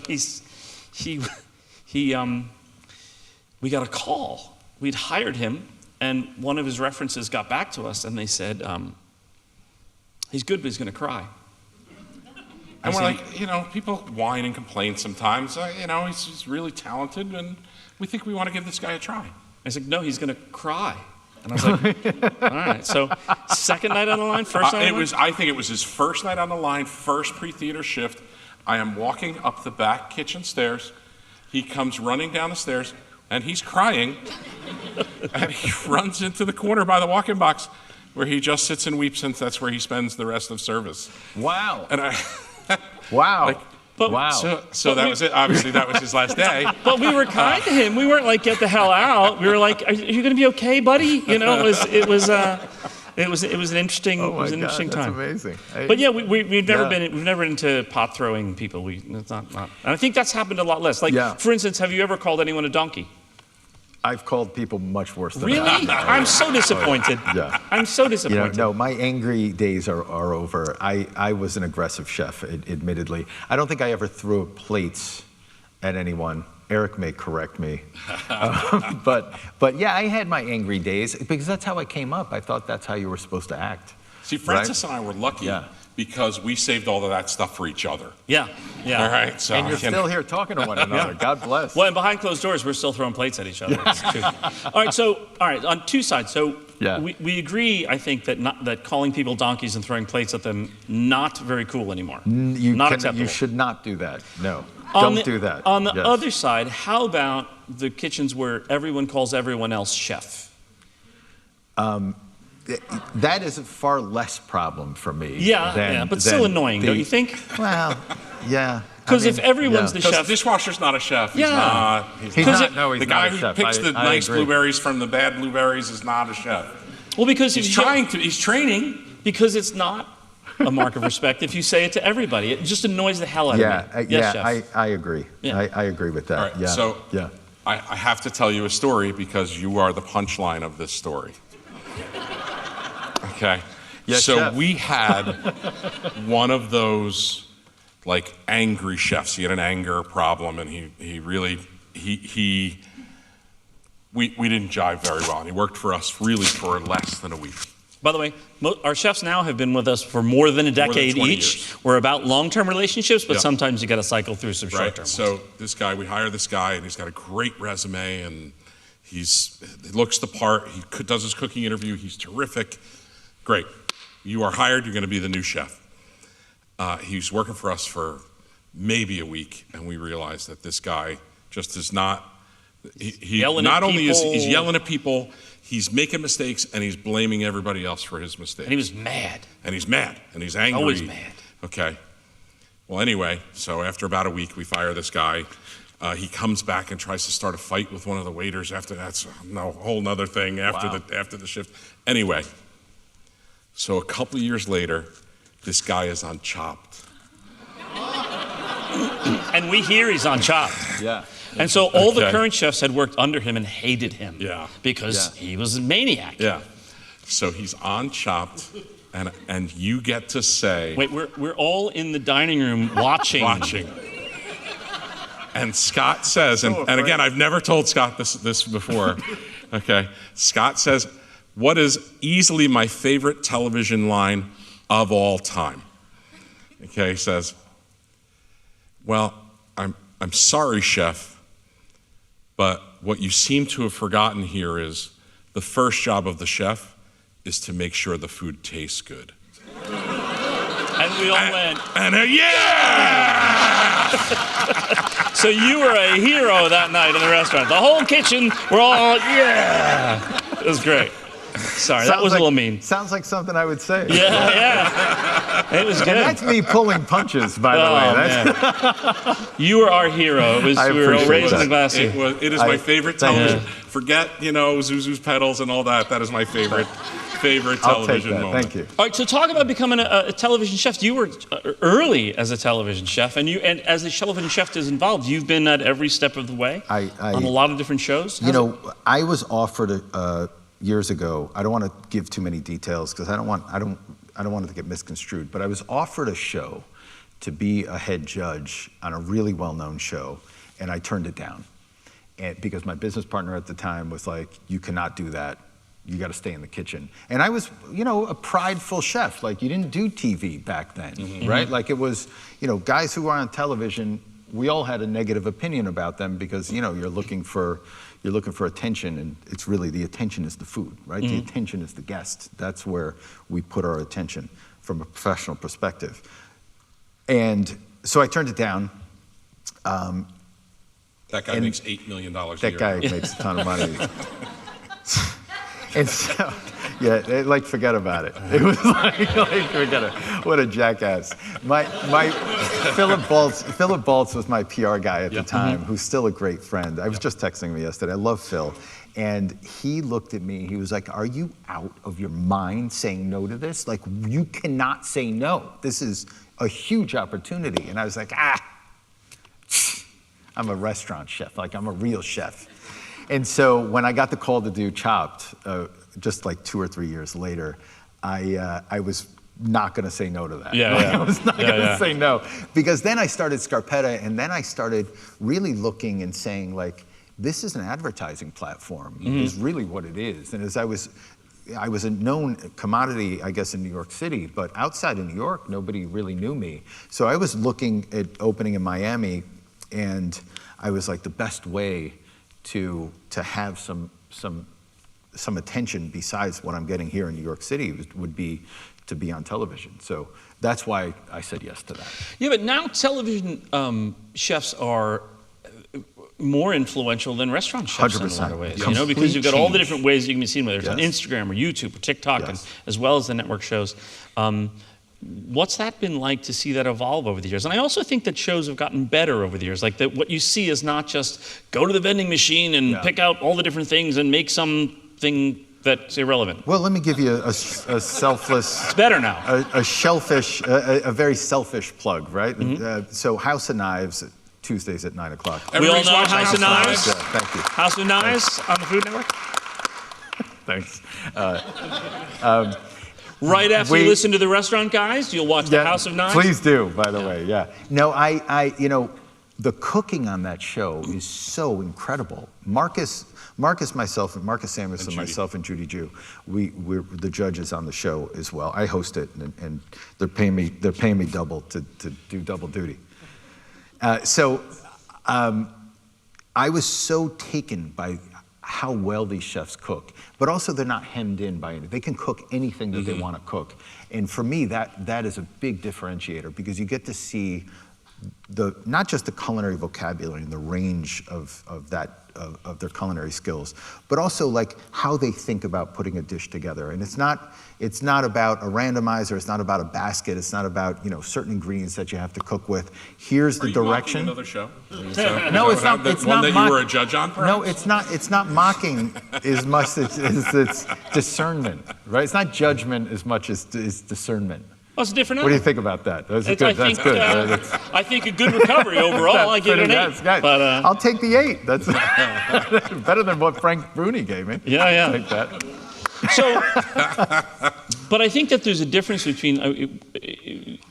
we got a call. We'd hired him, and one of his references got back to us, and they said, he's good, but he's going to cry. And we're like, people whine and complain sometimes. He's really talented, and we think we want to give this guy a try. I said, no, he's going to cry. And I was like, all right. So second night on the line, first night on the line? I think it was his first night on the line, first pre-theater shift. I am walking up the back kitchen stairs. He comes running down the stairs, and he's crying. And he runs into the corner by the walk-in box where he just sits and weeps, since that's where he spends the rest of service. Wow. And Wow. Wow. So that was it. Obviously, that was his last day. But we were kind to him. We weren't like, get the hell out. We were like, are you going to be okay, buddy? It was It was an interesting Oh my it was an God, interesting that's time. amazing. But yeah, we've never Yeah. been into pot throwing people. It's not. And I think that's happened a lot less. Like Yeah. for instance, have you ever called anyone a donkey? I've called people much worse than Really? that. I'm so disappointed. Yeah. I'm so You know, disappointed. no, my angry days are over. I was an aggressive chef, admittedly. I don't think I ever threw plates at anyone. Eric may correct me. But yeah, I had my angry days because that's how I came up. I thought that's how you were supposed to act. See, Francis and I were lucky Yeah. because we saved all of that stuff for each other. Yeah. All right, so And you're still here talking to one another. God bless. Well, and behind closed doors, we're still throwing plates at each other. It's true. All right, on two sides. So Yeah. we agree, I think, that calling people donkeys and throwing plates at them, not very cool anymore. Not acceptable. You should not do that. No. On Don't do that. On the Yes. other side, how about the kitchens where everyone calls everyone else chef? That is a far less problem for me. Yeah, but still annoying, don't you think? Well, yeah. Because if everyone's the Because chef, the dishwasher's not a chef. He's Yeah. not. He's not, no, he's the not guy a who chef. picks the I nice agree. blueberries from the bad blueberries is not a chef. well, because He's if you- trying to. He's training. because it's not a mark of respect if you say it to everybody. It just annoys the hell out Yeah, of me. Yes, chef. I agree. Yeah. I agree with that. All right, yeah. so yeah. I have to tell you a story because you are the punchline of this story. Okay. Yes, so chef. we had one of those like angry chefs. He had an anger problem, and he really we didn't jive very well, and he worked for us really for less than a week. By the way, our chefs now have been with us for more than a decade 20 each. years. We're about long-term relationships, but Yeah. sometimes you got to cycle through some short-term ones. So this guy, we hire this guy, and he's got a great resume, and he looks the part. He does his cooking interview. He's terrific. Great. You are hired. You're going to be the new chef. He's working for us for maybe a week, and we realize that this guy just is not. He Yelling not at only is people. he's yelling at people, he's making mistakes, and he's blaming everybody else for his mistakes. And he was mad. And he's mad, and he's angry. Always mad. Okay. Well, anyway, so after about a week, we fire this guy. He comes back and tries to start a fight with one of the waiters. After that's a whole nother thing after the shift. Anyway, so a couple of years later, this guy is on Chopped. And we hear he's on Chopped. Yeah. And so all the Okay. current chefs had worked under him and hated him. Yeah. Because Yeah. he was a maniac. Yeah. So he's on Chopped, and you get to say Wait, we're all in the dining room watching. And Scott says, and again, I've never told Scott this before. Okay. Scott says, what is easily my favorite television line of all time? Okay, he says, well, I'm sorry, chef, but what you seem to have forgotten here is the first job of the chef is to make sure the food tastes good. And we all went. And yeah! So you were a hero that night in the restaurant. The whole kitchen, we're all, yeah. It was great. Sorry, that was a little mean. Sounds like something I would say. Yeah. It was good. And that's me pulling punches, by the way. That's, man. You were our hero. We were all appreciate raising that. the glass here. It is my favorite television. you. Forget, Zuzu's pedals and all that. That is my favorite I'll take television that. moment. Thank you. All right, so talk about becoming a television chef. You were early as a television chef, and as a television chef is involved, you've been at every step of the way on a lot of different shows. I was offered years ago. I don't want to give too many details because I don't want it to get misconstrued. But I was offered a show to be a head judge on a really well-known show, and I turned it down, because my business partner at the time was like, "You cannot do that. You got to stay in the kitchen." And I was, a prideful chef. Like, you didn't do TV back then, right? Like, it was, guys who were on television, we all had a negative opinion about them because, you're looking for attention, and it's really the attention is the food, right? The attention is the guest. That's where we put our attention from a professional perspective. And so I turned it down. That guy makes $8 million a year. That guy makes a ton of money. And so, Yeah, like forget about it. It was like forget it. What a jackass. My Philip Baltz was my PR guy at the time, who's still a great friend. I was just texting him yesterday. I love Phil. And he looked at me, he was like, are you out of your mind saying no to this? Like, you cannot say no. This is a huge opportunity. And I was like, I'm a restaurant chef, like I'm a real chef. And so when I got the call to do Chopped, just like 2 or 3 years later, I was not gonna say no to that. I was not gonna say no. Because then I started Scarpetta, and then I started really looking and saying like, this is an advertising platform, is really what it is. And as I was a known commodity, I guess, in New York City, but outside of New York, nobody really knew me. So I was looking at opening in Miami, and I was like, the best way to have some attention besides what I'm getting here in New York City would be to be on television. So that's why I said yes to that. Yeah, but now television chefs are more influential than restaurant chefs 100%. in a lot of ways, Complete you know, because you've got all the change. different ways you can be seen, whether it's on Instagram or YouTube or TikTok, and, as well as the network shows. What's that been like to see that evolve over the years? And I also think that shows have gotten better over the years. Like that, what you see is not just go to the vending machine and pick out all the different things and make something that's irrelevant. Well, let me give you a selfless. It's better now. A shellfish, a very selfish plug, right? So House of Knives, Tuesdays at 9 o'clock. We all know House of Knives. Yeah, thank you. House of Knives on the Food Network. Thanks. Right after you listen to the Restaurant Guys, you'll watch the House of Knives. Please do, by the way. Yeah. No, you know, the cooking on that show is so incredible. Marcus, myself, and Marcus Samuelson, myself, and Judy Jew, we're the judges on the show as well. I host it, and they're paying me double to do double duty. I was so taken by how well these chefs cook, but also they're not hemmed in by anything. They can cook anything that they want to cook. And for me, that is a big differentiator, because you get to see not just the culinary vocabulary and the range of their culinary skills, but also like how they think about putting a dish together. And it's not about a randomizer, it's not about a basket, it's not about, you know, certain ingredients that you have to cook with. Here's the direction. Another show? No, it's not. It's one not that you were a judge on, perhaps? No, it's not. It's not mocking as much as it's discernment, right? It's not judgment as much as discernment. Well, it's different. What do you think about that? That's good. That's good. I think a good recovery overall. I give it an 8. But, I'll take the 8. That's better than what Frank Bruni gave me. Yeah. I'll take that. So, but I think that there's a difference between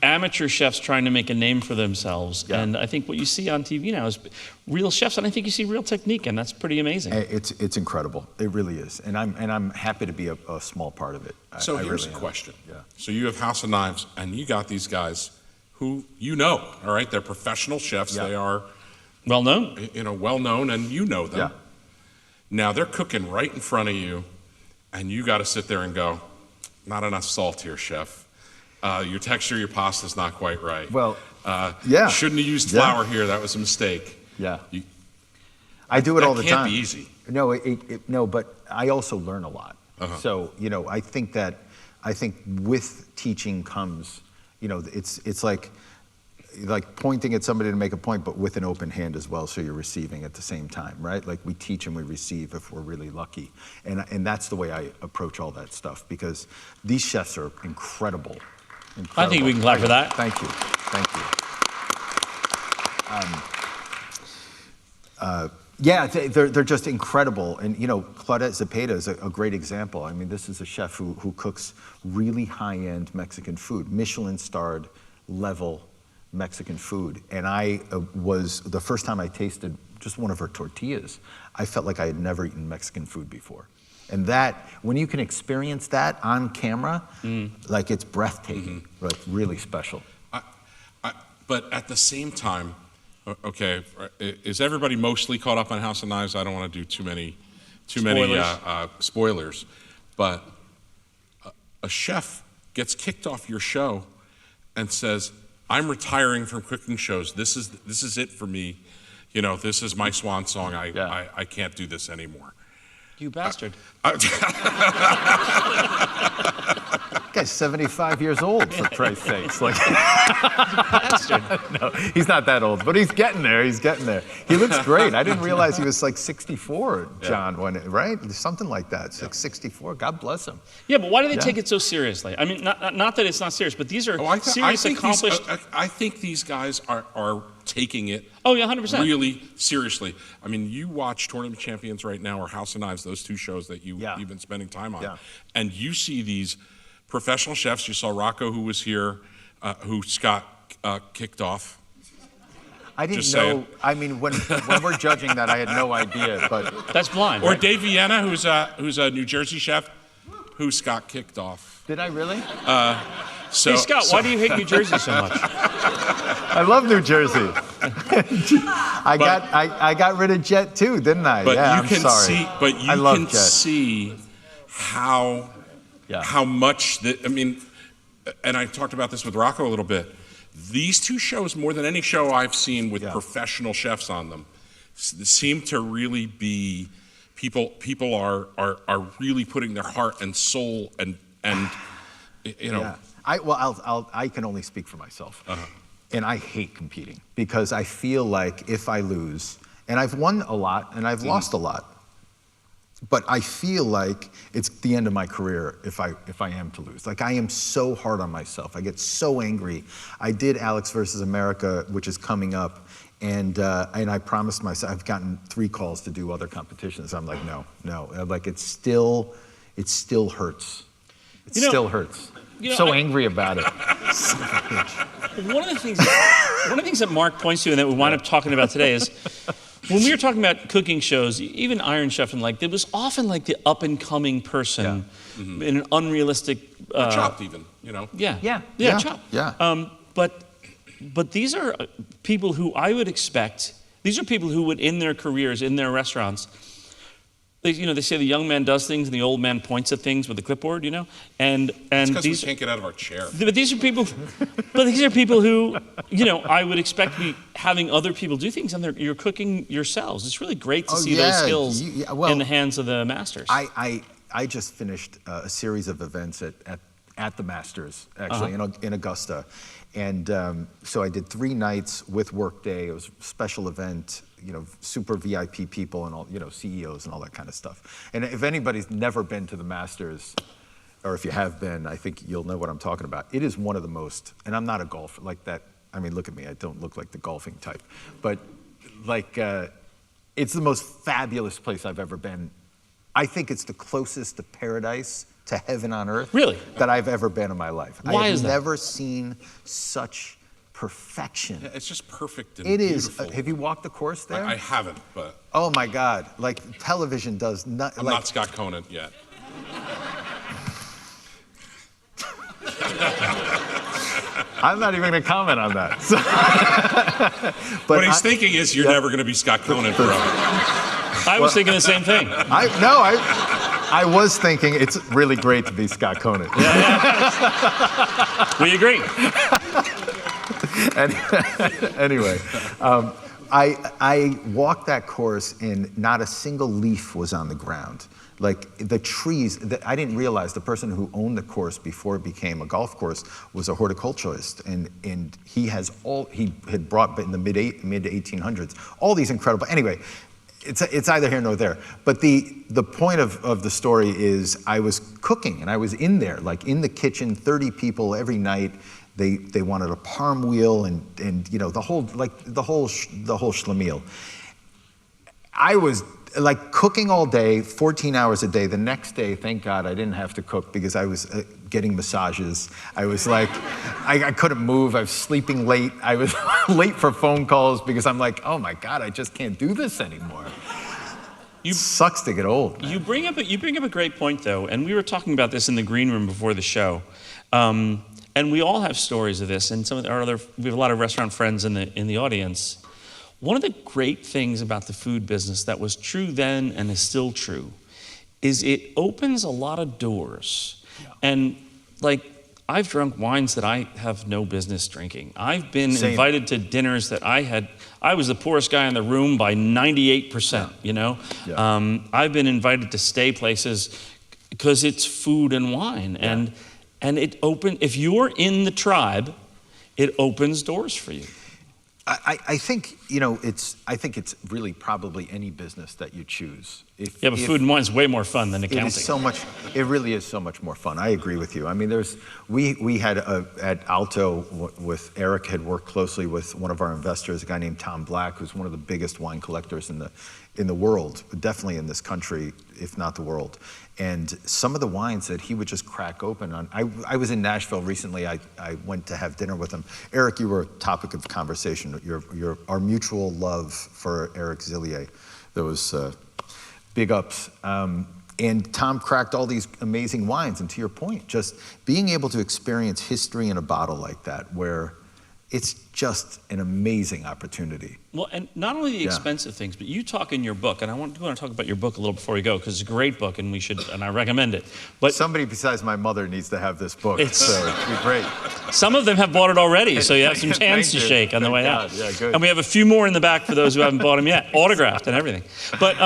amateur chefs trying to make a name for themselves, and I think what you see on TV now is real chefs, and I think you see real technique, and that's pretty amazing. It's incredible. It really is, and I'm happy to be a small part of it. So here's a question. So you have House of Knives, and you got these guys who you know, all right? They're professional chefs. They are well known. You know, well known, and you know them. Now they're cooking right in front of you, and you got to sit there and go, not enough salt here, chef. Your texture of your pasta's not quite right. Well, shouldn't have used flour here. That was a mistake. I do it all the time. That can't be easy. No, no, but I also learn a lot. So, you know, I think with teaching comes, you know, it's like pointing at somebody to make a point, but with an open hand as well, so you're receiving at the same time, right? Like we teach and we receive if we're really lucky. And that's the way I approach all that stuff, because these chefs are incredible. I think we can clap for that. Thank you. Thank you. Yeah, they're just incredible. And, you know, Claudette Zepeda is a great example. I mean, this is a chef who cooks really high-end Mexican food, Michelin-starred level Mexican food. And I was, the first time I tasted just one of her tortillas, I felt like I had never eaten Mexican food before. And that, when you can experience that on camera, like it's breathtaking, like really special. But at the same time, okay, is everybody mostly caught up on House of Knives? I don't want to do too many spoilers. But a chef gets kicked off your show and says, I'm retiring from cooking shows. This is it for me. You know, this is my swan song. I can't do this anymore. You bastard. Guy's 75 years old, for Christ's sakes. Like, no, he's not that old, but he's getting there. He's getting there. He looks great. I didn't realize he was like 64, John, right? Something like that. It's like 64. God bless him. Yeah, but why do they take it so seriously? I mean, not that it's not serious, but these are serious, accomplished. I think these guys are taking it. Oh yeah, 100%. Really seriously. I mean, you watch Tournament Champions right now or House of Knives, those two shows that you've been spending time on, and you see these professional chefs. You saw Rocco, who was here, who Scott kicked off. I didn't know. I mean, when we're judging that, I had no idea. But that's blind. Or right? Dave Vienna, who's a New Jersey chef, who Scott kicked off. Did I really? Hey Scott, why do you hate New Jersey so much? I love New Jersey. I got rid of Jet too, didn't I? But yeah, you I'm can sorry. see. But you can see how much that. I mean, and I talked about this with Rocco a little bit. These two shows, more than any show I've seen with professional chefs on them, seem to really be people are really putting their heart and soul and you know. Yeah. I can only speak for myself, and I hate competing because I feel like if I lose, and I've won a lot and I've lost a lot, but I feel like it's the end of my career if I am to lose. Like I am so hard on myself. I get so angry. I did Alex versus America, which is coming up, and I promised myself. I've gotten 3 calls to do other competitions. I'm like, no. Like it still hurts. It still hurts. Angry about it. One of the things that Mark points to and that we wind up talking about today is when we were talking about cooking shows, even Iron Chef and there was often like the up and coming person in an unrealistic. Or Chopped even, you know. Chopped. Yeah. But these are people who I would expect. These are people who would, in their careers, in their restaurants. They say the young man does things and the old man points at things with a clipboard, and it's because we can't get out of our chair. But these are people. Who, I would expect to be having other people do things, and you're cooking yourselves. It's really great to see those skills in the hands of the masters. I just finished a series of events at the Masters, actually, in Augusta. And so I did 3 nights with Workday. It was a special event, super VIP people and all, CEOs and all that kind of stuff. And if anybody's never been to the Masters, or if you have been, I think you'll know what I'm talking about. It is one of the most, and I'm not a golfer like that. I mean, look at me. I don't look like the golfing type. But it's the most fabulous place I've ever been. I think it's the closest to paradise, to heaven on earth, really, that I've ever been in my life. Why is that? I've never seen such perfection. Yeah, it's just perfect and beautiful. It is. Have you walked the course there? I haven't, but. Oh my God! Like television does not. I'm not Scott Conant yet. I'm not even going to comment on that. So, what he's thinking is, you're never going to be Scott Conant forever. I was thinking the same thing. I was thinking it's really great to be Scott Conant. We agree. Anyway, I walked that course and not a single leaf was on the ground. Like the trees, I didn't realize the person who owned the course before it became a golf course was a horticulturalist, and he had brought in the mid 1800s all these incredible. Anyway, it's either here nor there. But the point of the story is I was cooking and I was in there, like in the kitchen, 30 people every night. They wanted a parm wheel and the whole schlemiel. I was like cooking all day, 14 hours a day. The next day, thank God I didn't have to cook because I was getting massages. I was like, I couldn't move. I was sleeping late. I was late for phone calls because I'm like, oh my God, I just can't do this anymore. It sucks to get old. Man. You bring up a great point though, and we were talking about this in the green room before the show. And we all have stories of this, and we have a lot of restaurant friends in the audience. One of the great things about the food business that was true then and is still true is it opens a lot of doors. Yeah. And like I've drunk wines that I have no business drinking. I've been Same. invited to dinners that I was the poorest guy in the room by 98%, you know? Yeah. I've been invited to stay places because it's food and wine. Yeah. And if you're in the tribe, it opens doors for you. I think, you know, I think it's really probably any business that you choose. But food and wine is way more fun than accounting. It really is so much more fun. I agree with you. I mean, we had at Alto with Eric had worked closely with one of our investors, a guy named Tom Black, who's one of the biggest wine collectors in the world, definitely in this country, if not the world. And some of the wines that he would just crack open on. I was in Nashville recently. I went to have dinner with him. Eric, you were a topic of conversation. Our mutual love for Eric Zillier. There was big ups. And Tom cracked all these amazing wines. And to your point, just being able to experience history in a bottle like that, where it's just an amazing opportunity. Well, and not only the expensive things, but you talk in your book, and I want to talk about your book a little before we go, because it's a great book, and I recommend it. But somebody besides my mother needs to have this book, so it'd be great. Some of them have bought it already, so you have some hands to shake on the way out. Yeah, good. And we have a few more in the back for those who haven't bought them yet, autographed and everything. But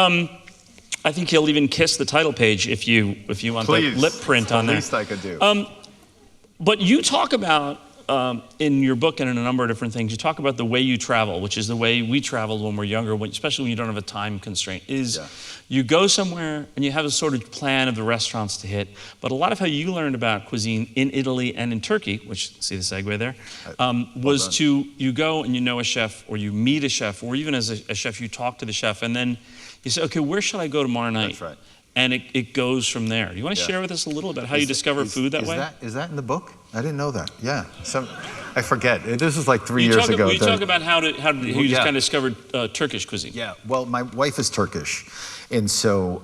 I think he'll even kiss the title page if you want the lip print on there. Least I could do. But you talk about, in your book and in a number of different things, you talk about the way you travel, which is the way we traveled when we're younger, especially when you don't have a time constraint, you go somewhere and you have a sort of plan of the restaurants to hit, but a lot of how you learned about cuisine in Italy and in Turkey, which, see the segue there, was you go and you know a chef, or you meet a chef, or even as a chef, you talk to the chef, and then you say, okay, where should I go tomorrow night? That's right. And it goes from there. Do you want to share with us a little about how you discover food that way? Is that in the book? I didn't know that. Yeah. I forget. This is like 3 years ago. You talk about how you just kind of discovered Turkish cuisine. Yeah. Well, my wife is Turkish. And so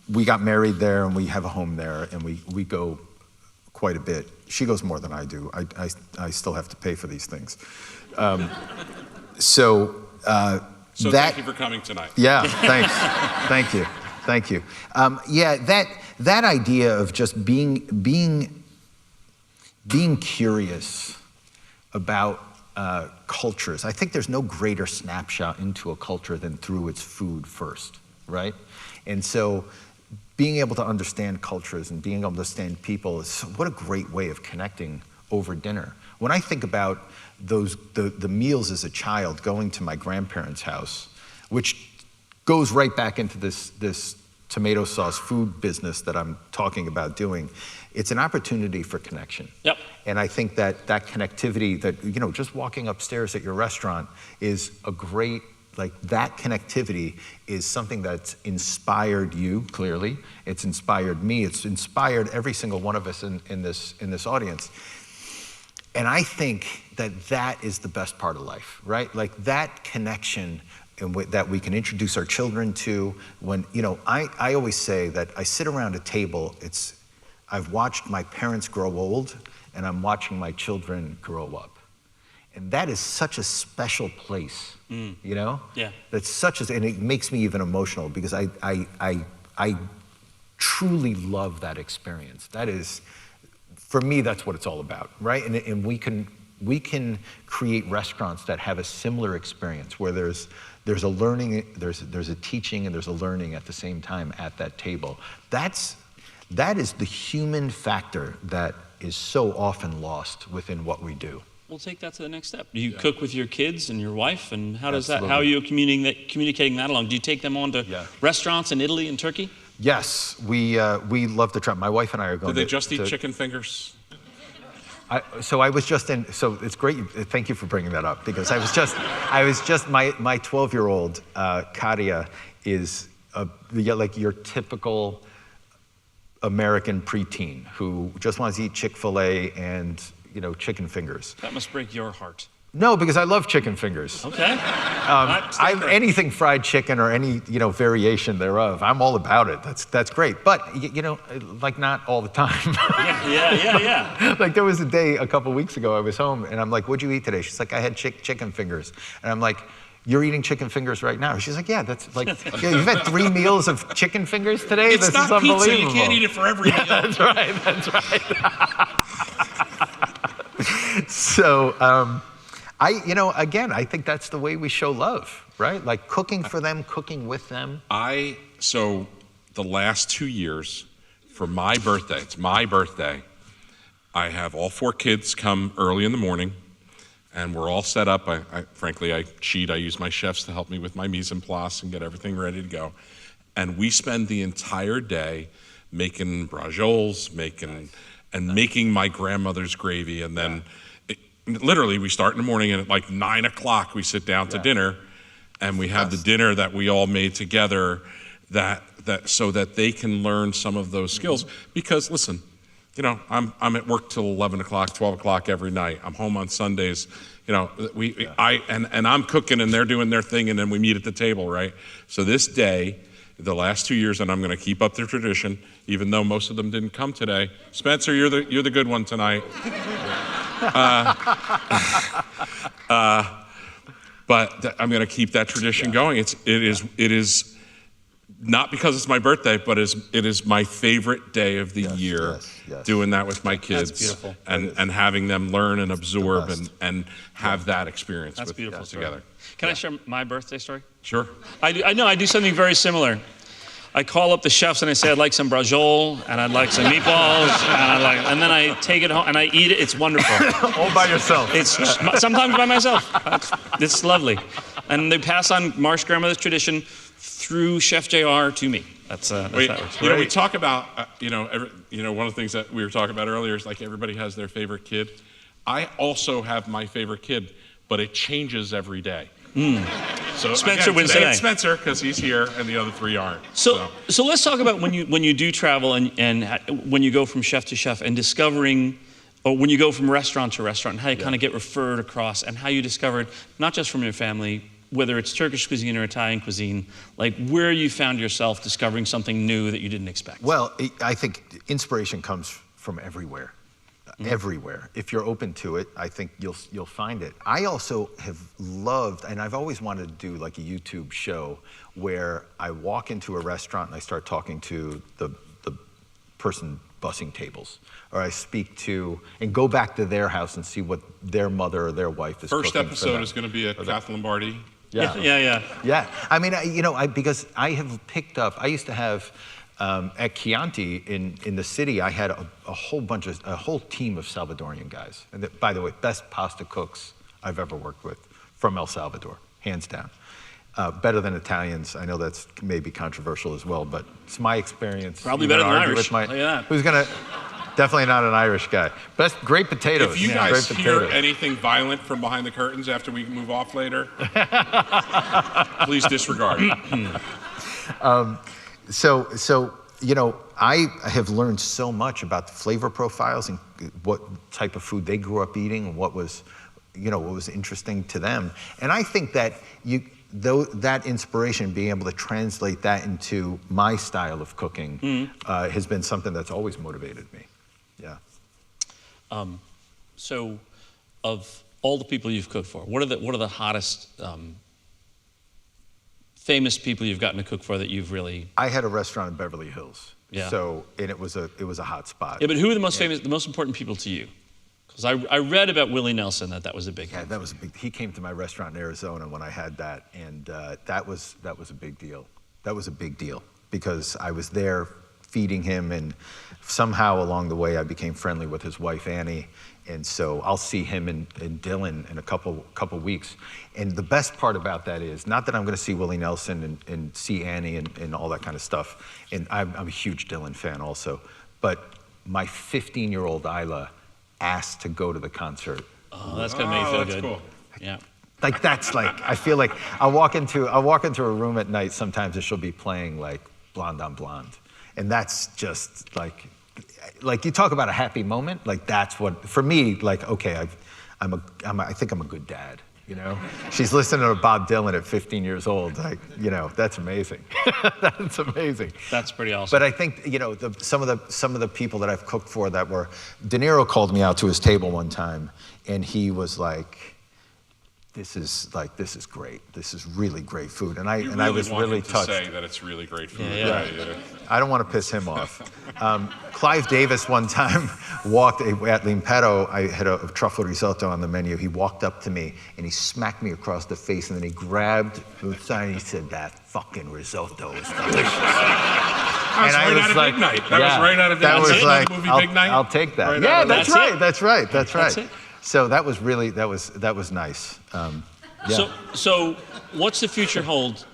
we got married there, and we have a home there, and we go quite a bit. She goes more than I do. I still have to pay for these things. So thank you for coming tonight. Yeah, thanks. Thank you. That idea of just being curious about cultures. I think there's no greater snapshot into a culture than through its food first, right? And so being able to understand cultures and being able to understand people is what a great way of connecting over dinner. When I think about the meals as a child, going to my grandparents' house, which goes right back into this tomato sauce food business that I'm talking about doing. It's an opportunity for connection. Yep. And I think that connectivity, that, you know, just walking upstairs at your restaurant is a great, like, that connectivity is something that's inspired you, clearly. It's inspired me. It's inspired every single one of us in this audience. And I think that is the best part of life, right? Like, that connection that we can introduce our children to. When, you know, I always say that I sit around a table, I've watched my parents grow old, and I'm watching my children grow up. And that is such a special place, you know? Yeah. That's and it makes me even emotional, because I truly love that experience. That is, for me, that's what it's all about, right? And we can create restaurants that have a similar experience, where there's a learning, there's a teaching, and there's a learning at the same time at that table. That is the human factor that is so often lost within what we do. We'll take that to the next step. Do you cook with your kids and your wife, and how does Absolutely. how are you communicating that along? Do you take them on to restaurants in Italy and Turkey? Yes, we love to try. My wife and I are going. Do they just eat chicken fingers? So I was just in. So it's great. Thank you for bringing that up, because I was just my 12-year-old Katia is like your typical American preteen who just wants to eat Chick-fil-A and, you know, chicken fingers. That must break your heart. No, because I love chicken fingers. Okay. Anything fried chicken or any, you know, variation thereof, I'm all about it. That's great. But, you know, like, not all the time. Yeah. Like, there was a day a couple weeks ago, I was home, and I'm like, what'd you eat today? She's like, I had chicken fingers. And I'm like, you're eating chicken fingers right now? She's like, yeah, that's like, yeah, you've had 3 meals of chicken fingers today? It's this not is unbelievable. pizza, you can't eat it for every meal. That's right. So, again, I think that's the way we show love, right? Like cooking for them, cooking with them. So the last 2 years, for my birthday, it's my birthday, I have all 4 kids come early in the morning, and we're all set up. Frankly, I cheat. I use my chefs to help me with my mise en place and get everything ready to go. And we spend the entire day making brajolles, making my grandmother's gravy, and then literally we start in the morning, and at like 9 o'clock we sit down to dinner, and we have the dinner that we all made together, that so that they can learn some of those skills. Because listen, I'm at work till 11 o'clock, 12 o'clock every night. I'm home on Sundays. I'm cooking and they're doing their thing, and then we meet at the table, right? So this day, the last 2 years, and I'm going to keep up the tradition, even though most of them didn't come today. Spencer, you're the good one tonight. But I'm going to keep that tradition going. It is not because it's my birthday, but it is my favorite day of the year. Yes. Doing that with my kids. That's beautiful. And having them learn and absorb and have that experience That's with beautiful. us together. Can I share my birthday story? Sure. I do something very similar. I call up the chefs and I say I'd like some brajol and I'd like some meatballs and then I take it home and I eat it. It's wonderful. All by yourself. It's sometimes by myself. It's lovely, and they pass on Mark's grandmother's tradition through Chef JR to me. That's how it works. We talk about one of the things that we were talking about earlier is like everybody has their favorite kid. I also have my favorite kid, but it changes every day. So Spencer again, wins today today. it's Spencer because he's here and the other 3 aren't. So let's talk about when you do travel and when you go from chef to chef and discovering, or when you go from restaurant to restaurant, and how you kind of get referred across, and how you discovered, not just from your family, whether it's Turkish cuisine or Italian cuisine, like where you found yourself discovering something new that you didn't expect. Well, I think inspiration comes from everywhere. Everywhere. If you're open to it, I think you'll find it. I also have loved, and I've always wanted to do like a YouTube show where I walk into a restaurant and I start talking to the person bussing tables, or I speak to and go back to their house and see what their mother or their wife is First cooking episode is going to be at Kath Lombardi. Yeah. I mean, because I have picked up. I used to have. At Chianti in the city, I had a whole team of Salvadorian guys. And by the way, best pasta cooks I've ever worked with from El Salvador, hands down. Better than Italians. I know that's maybe controversial as well, but it's my experience. Probably better than Irish. Who's gonna? Definitely not an Irish guy. Great potatoes. If you guys hear anything violent from behind the curtains after we move off later, please disregard. So I have learned so much about the flavor profiles and what type of food they grew up eating and what was interesting to them. And I think that that inspiration, being able to translate that into my style of cooking, has been something that's always motivated me. Yeah. So, of all the people you've cooked for, what are the hottest famous people you've gotten to cook for that you've really? I had a restaurant in Beverly Hills. Yeah. So, and it was a hot spot. Yeah, but who are the most famous, the most important people to you? Because I read about Willie Nelson that was a big. Yeah, that was a big. He came to my restaurant in Arizona when I had that, and that was a big deal. That was a big deal because I was there feeding him, and somehow along the way I became friendly with his wife Annie. And so I'll see him and Dylan in a couple weeks. And the best part about that is, not that I'm going to see Willie Nelson and see Annie and all that kind of stuff. And I'm a huge Dylan fan also. But my 15-year-old Isla asked to go to the concert. Oh, that's going to make you feel good. Cool. Yeah. Like that's like, I feel like I'll walk into a room at night sometimes and she'll be playing like Blonde on Blonde. And that's just like you talk about a happy moment, like that's what, for me, like, okay, I think I'm a good dad, you know? She's listening to Bob Dylan at 15 years old, like, that's amazing. That's amazing. That's pretty awesome. But I think, some of the people that I've cooked for that were, De Niro called me out to his table one time, and he was like, this is great. This is really great food. And I was want really him to touched. say that it's really great food. Yeah. Right? I don't want to piss him off. Clive Davis one time walked at L'Impero. I had a truffle risotto on the menu. He walked up to me and he smacked me across the face, and then he grabbed the side and he said, "That fucking risotto is delicious." That was right out of Big Night. That was right out of that was like, the movie Big Night. I'll take that. Right Yeah, out of that's That's right. it. That's right. That's right. That's it. So that was really that was nice. Yeah. So what's the future hold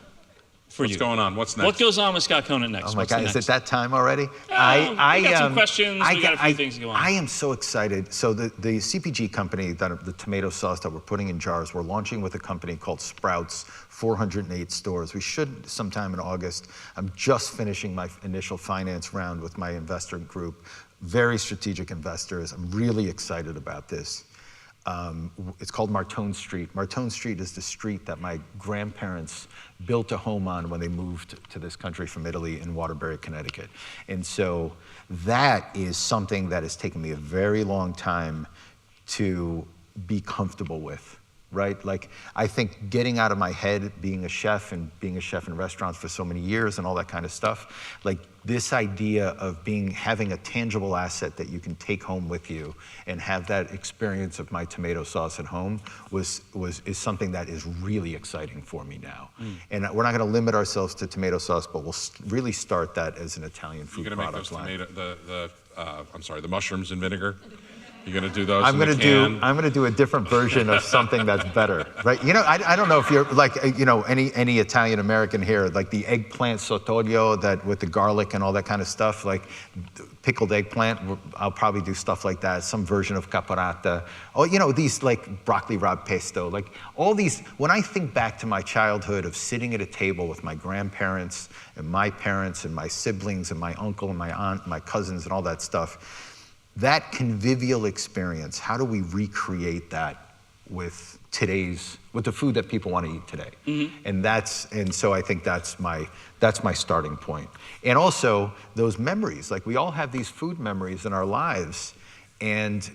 for you? What's going on? What's next? What goes on with Scott Conant next? Oh my What's God, next? is it that time already? We got some questions. We got a few things to go on. I am so excited. So the CPG company, the tomato sauce that we're putting in jars, we're launching with a company called Sprouts, 408 stores. We should sometime in August. I'm just finishing my initial finance round with my investor group. Very strategic investors. I'm really excited about this. It's called Martone Street. Martone Street is the street that my grandparents built a home on when they moved to this country from Italy in Waterbury, Connecticut. And so that is something that has taken me a very long time to be comfortable with, right? Like, I think getting out of my head, being a chef in restaurants for so many years and all that kind of stuff, like this idea of having a tangible asset that you can take home with you and have that experience of my tomato sauce at home is something that is really exciting for me now. And we're not going to limit ourselves to tomato sauce, but we'll really start that as an Italian food You're gonna product make line. those the mushrooms and vinegar. You're gonna do those. I'm in the can? gonna do a different version of something that's better, right? You know, I don't know if you're like, any Italian American here, like the eggplant sotoglio that with the garlic and all that kind of stuff, like pickled eggplant. I'll probably do stuff like that. Some version of caporata. Oh, these like broccoli rabe pesto, like all these. When I think back to my childhood of sitting at a table with my grandparents and my parents and my siblings and my uncle and my aunt and my cousins and all that stuff. That convivial experience, how do we recreate that with the food that people want to eat today? Mm-hmm. And so I think that's my starting point. And also those memories, like we all have these food memories in our lives, and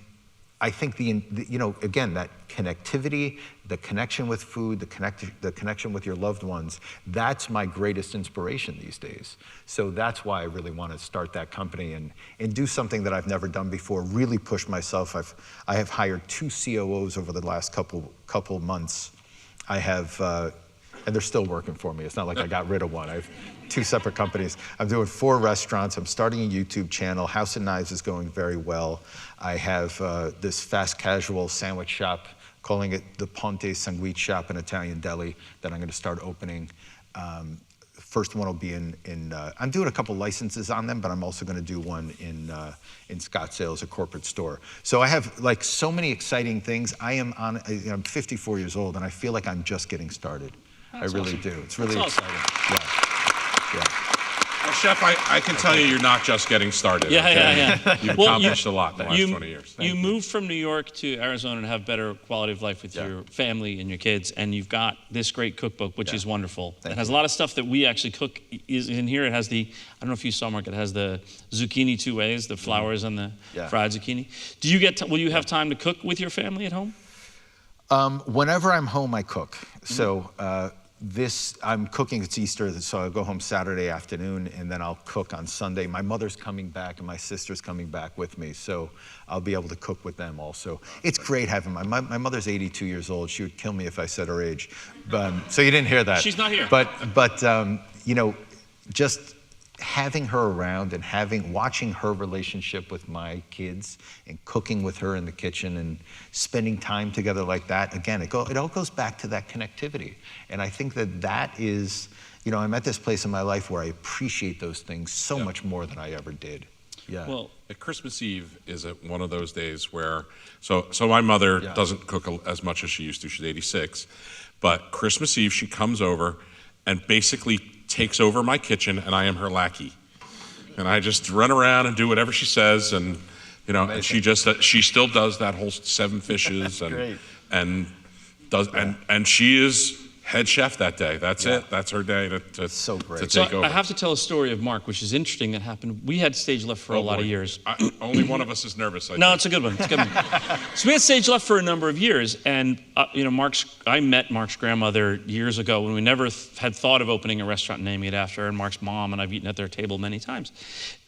I think again, that connectivity, the connection with food, the connection with your loved ones, that's my greatest inspiration these days. So that's why I really want to start that company and do something that I've never done before, really push myself. I have hired 2 COOs over the last couple months. I have, and they're still working for me. It's not like I got rid of one. I have 2 separate companies. I'm doing 4 restaurants. I'm starting a YouTube channel. House and Knives is going very well. I have this fast casual sandwich shop, calling it the Ponte Sanguine Shop, an Italian deli that I'm going to start opening. First one will be I'm doing a couple licenses on them, but I'm also going to do one in Scottsdale as a corporate store. So I have like so many exciting things. I'm 54 years old, and I feel like I'm just getting started. That's I really awesome. do. It's really That's awesome. exciting. Yeah. Well, Chef, I can tell you're not just getting started. Yeah, okay? yeah. You've Well, accomplished a lot in the last 20 years. You moved from New York to Arizona to have better quality of life with your family and your kids, and you've got this great cookbook, which is wonderful. It has a lot of stuff that we actually cook is in here. It has I don't know if you saw, Mark, it has the zucchini 2 ways, the flowers and the fried zucchini. Will you have time to cook with your family at home? Whenever I'm home, I cook. So I'm cooking, it's Easter, so I'll go home Saturday afternoon, and then I'll cook on Sunday. My mother's coming back, and my sister's coming back with me, so I'll be able to cook with them also. It's great having my mother's 82 years old. She would kill me if I said her age. So you didn't hear that. She's not here. But just having her around and watching her relationship with my kids and cooking with her in the kitchen and spending time together like that, again, it all goes back to that connectivity. And I think that is, I'm at this place in my life where I appreciate those things so much more than I ever did. Yeah. Well, Christmas Eve is one of those days where, so my mother doesn't cook as much as she used to. She's 86. But Christmas Eve, she comes over and basically takes over my kitchen, and I am her lackey. And I just run around and do whatever she says, and and she still does that whole 7 fishes and Great. and does and she is head chef that day. That's it. That's her day to So great. to So take over. I have to tell a story of Mark, which is interesting. That happened. We had stage left for a lot of years. Only one of us is nervous. I No, think. it's a good one. It's a good one. So we had stage left for a number of years, and I met Mark's grandmother years ago when we never had thought of opening a restaurant and naming it after her, and Mark's mom, and I've eaten at their table many times.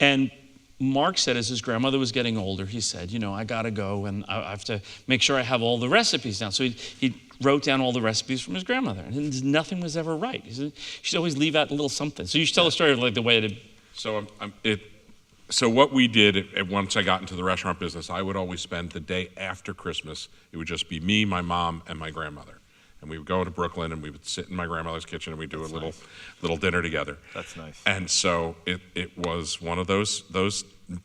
And Mark said, as his grandmother was getting older, he said, I got to go and I have to make sure I have all the recipes down. So he wrote down all the recipes from his grandmother, and nothing was ever right. He said, you should always leave out a little something. So you should tell a story of like the way it. So what we did once I got into the restaurant business, I would always spend the day after Christmas. It would just be me, my mom, and my grandmother, and we would go to Brooklyn and we would sit in my grandmother's kitchen and we'd do a little dinner together. That's nice. And so it was one of those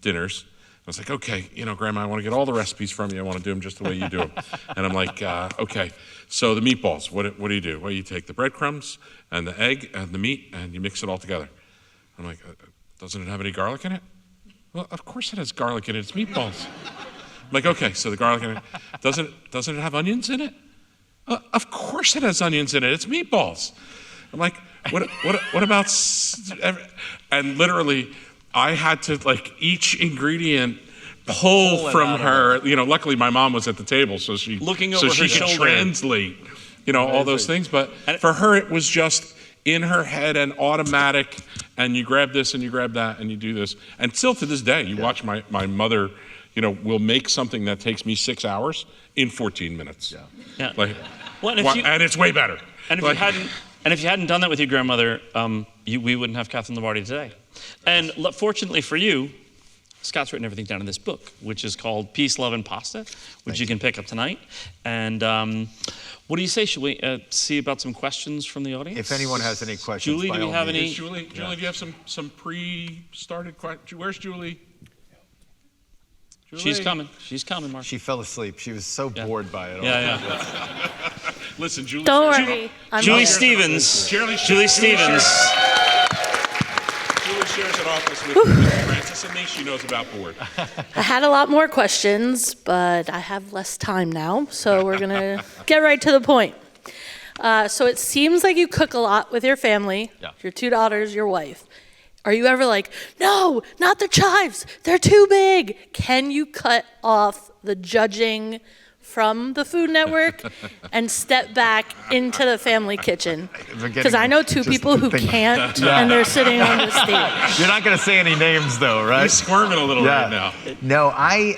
dinners. I was like, okay, Grandma, I want to get all the recipes from you. I want to do them just the way you do them. And I'm like, okay. So the meatballs, what do you do? Well, you take the breadcrumbs and the egg and the meat and you mix it all together. I'm like, doesn't it have any garlic in it? Well, of course it has garlic in it. It's meatballs. I'm like, okay, so the garlic in it. Doesn't it have onions in it? Of course it has onions in it. It's meatballs. I'm like, what about? And literally, I had to each ingredient pull from her. Luckily my mom was at the table, so she Looking over her could shoulder. translate, all those things. But for her, it was just in her head and automatic. And you grab this and you grab that and you do this. And still to this day, you watch my mother, will make something that takes me 6 hours in 14 minutes. Yeah. And it's way better. And if you hadn't done that with your grandmother, we wouldn't have Catherine Lombardi today. And fortunately for you, Scott's written everything down in this book, which is called Peace, Love, and Pasta, which you can pick up tonight. And what do you say? Should we see about some questions from the audience? If anyone has any questions, Julie, do we have any? Julie, do you have some pre-started questions? Where's Julie? She's coming, Mark. She fell asleep. She was so bored by it all. Yeah. Listen, Julie. Don't worry. Julie Stevens. Julie Stevens. Julie shares an office with Francis and me. She knows about board. I had a lot more questions, but I have less time now, so we're going to get right to the point. So it seems like you cook a lot with your family, your 2 daughters, your wife. Are you ever like, no, not the chives, they're too big? Can you cut off the judging from the Food Network and step back into the family kitchen? Because I know 2 people who can't, and they're sitting on the stage. You're not going to say any names, though, right? He's squirming a little right now. No, I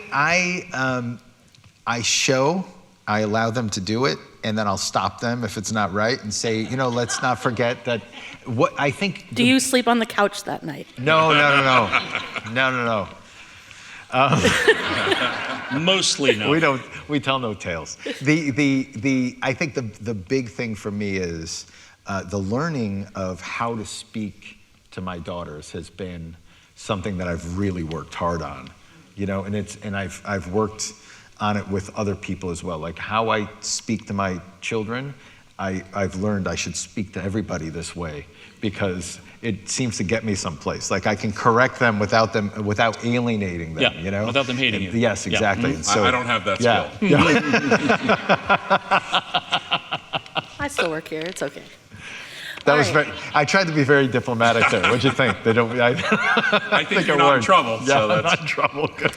allow them to do it, and then I'll stop them if it's not right and say, let's not forget that what I think. Do you sleep on the couch that night? No. Mostly no. We tell no tales. I think the big thing for me is the learning of how to speak to my daughters has been something that I've really worked hard on, and I've worked on it with other people as well. Like how I speak to my children, I've learned I should speak to everybody this way because it seems to get me someplace. Like I can correct them without alienating them, without them hating you. Yes, exactly. Yeah. And so, I don't have that skill. I still work here. It's okay. I tried to be very diplomatic there. What'd you think? I think you're not in trouble. Yeah, I'm not in trouble. Good.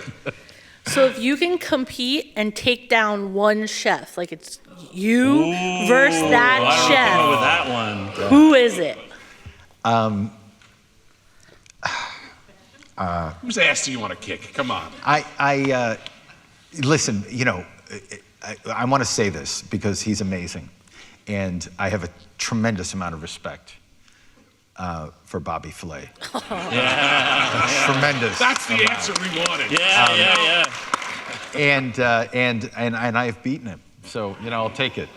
So if you can compete and take down one chef, like it's you versus that chef, with that one. who is it? Whose ass do you want to kick? Come on. Listen, I want to say this because he's amazing. And I have a tremendous amount of respect for Bobby Flay. Tremendous. That's the answer we wanted. Yeah. And I've beaten him. So, I'll take it.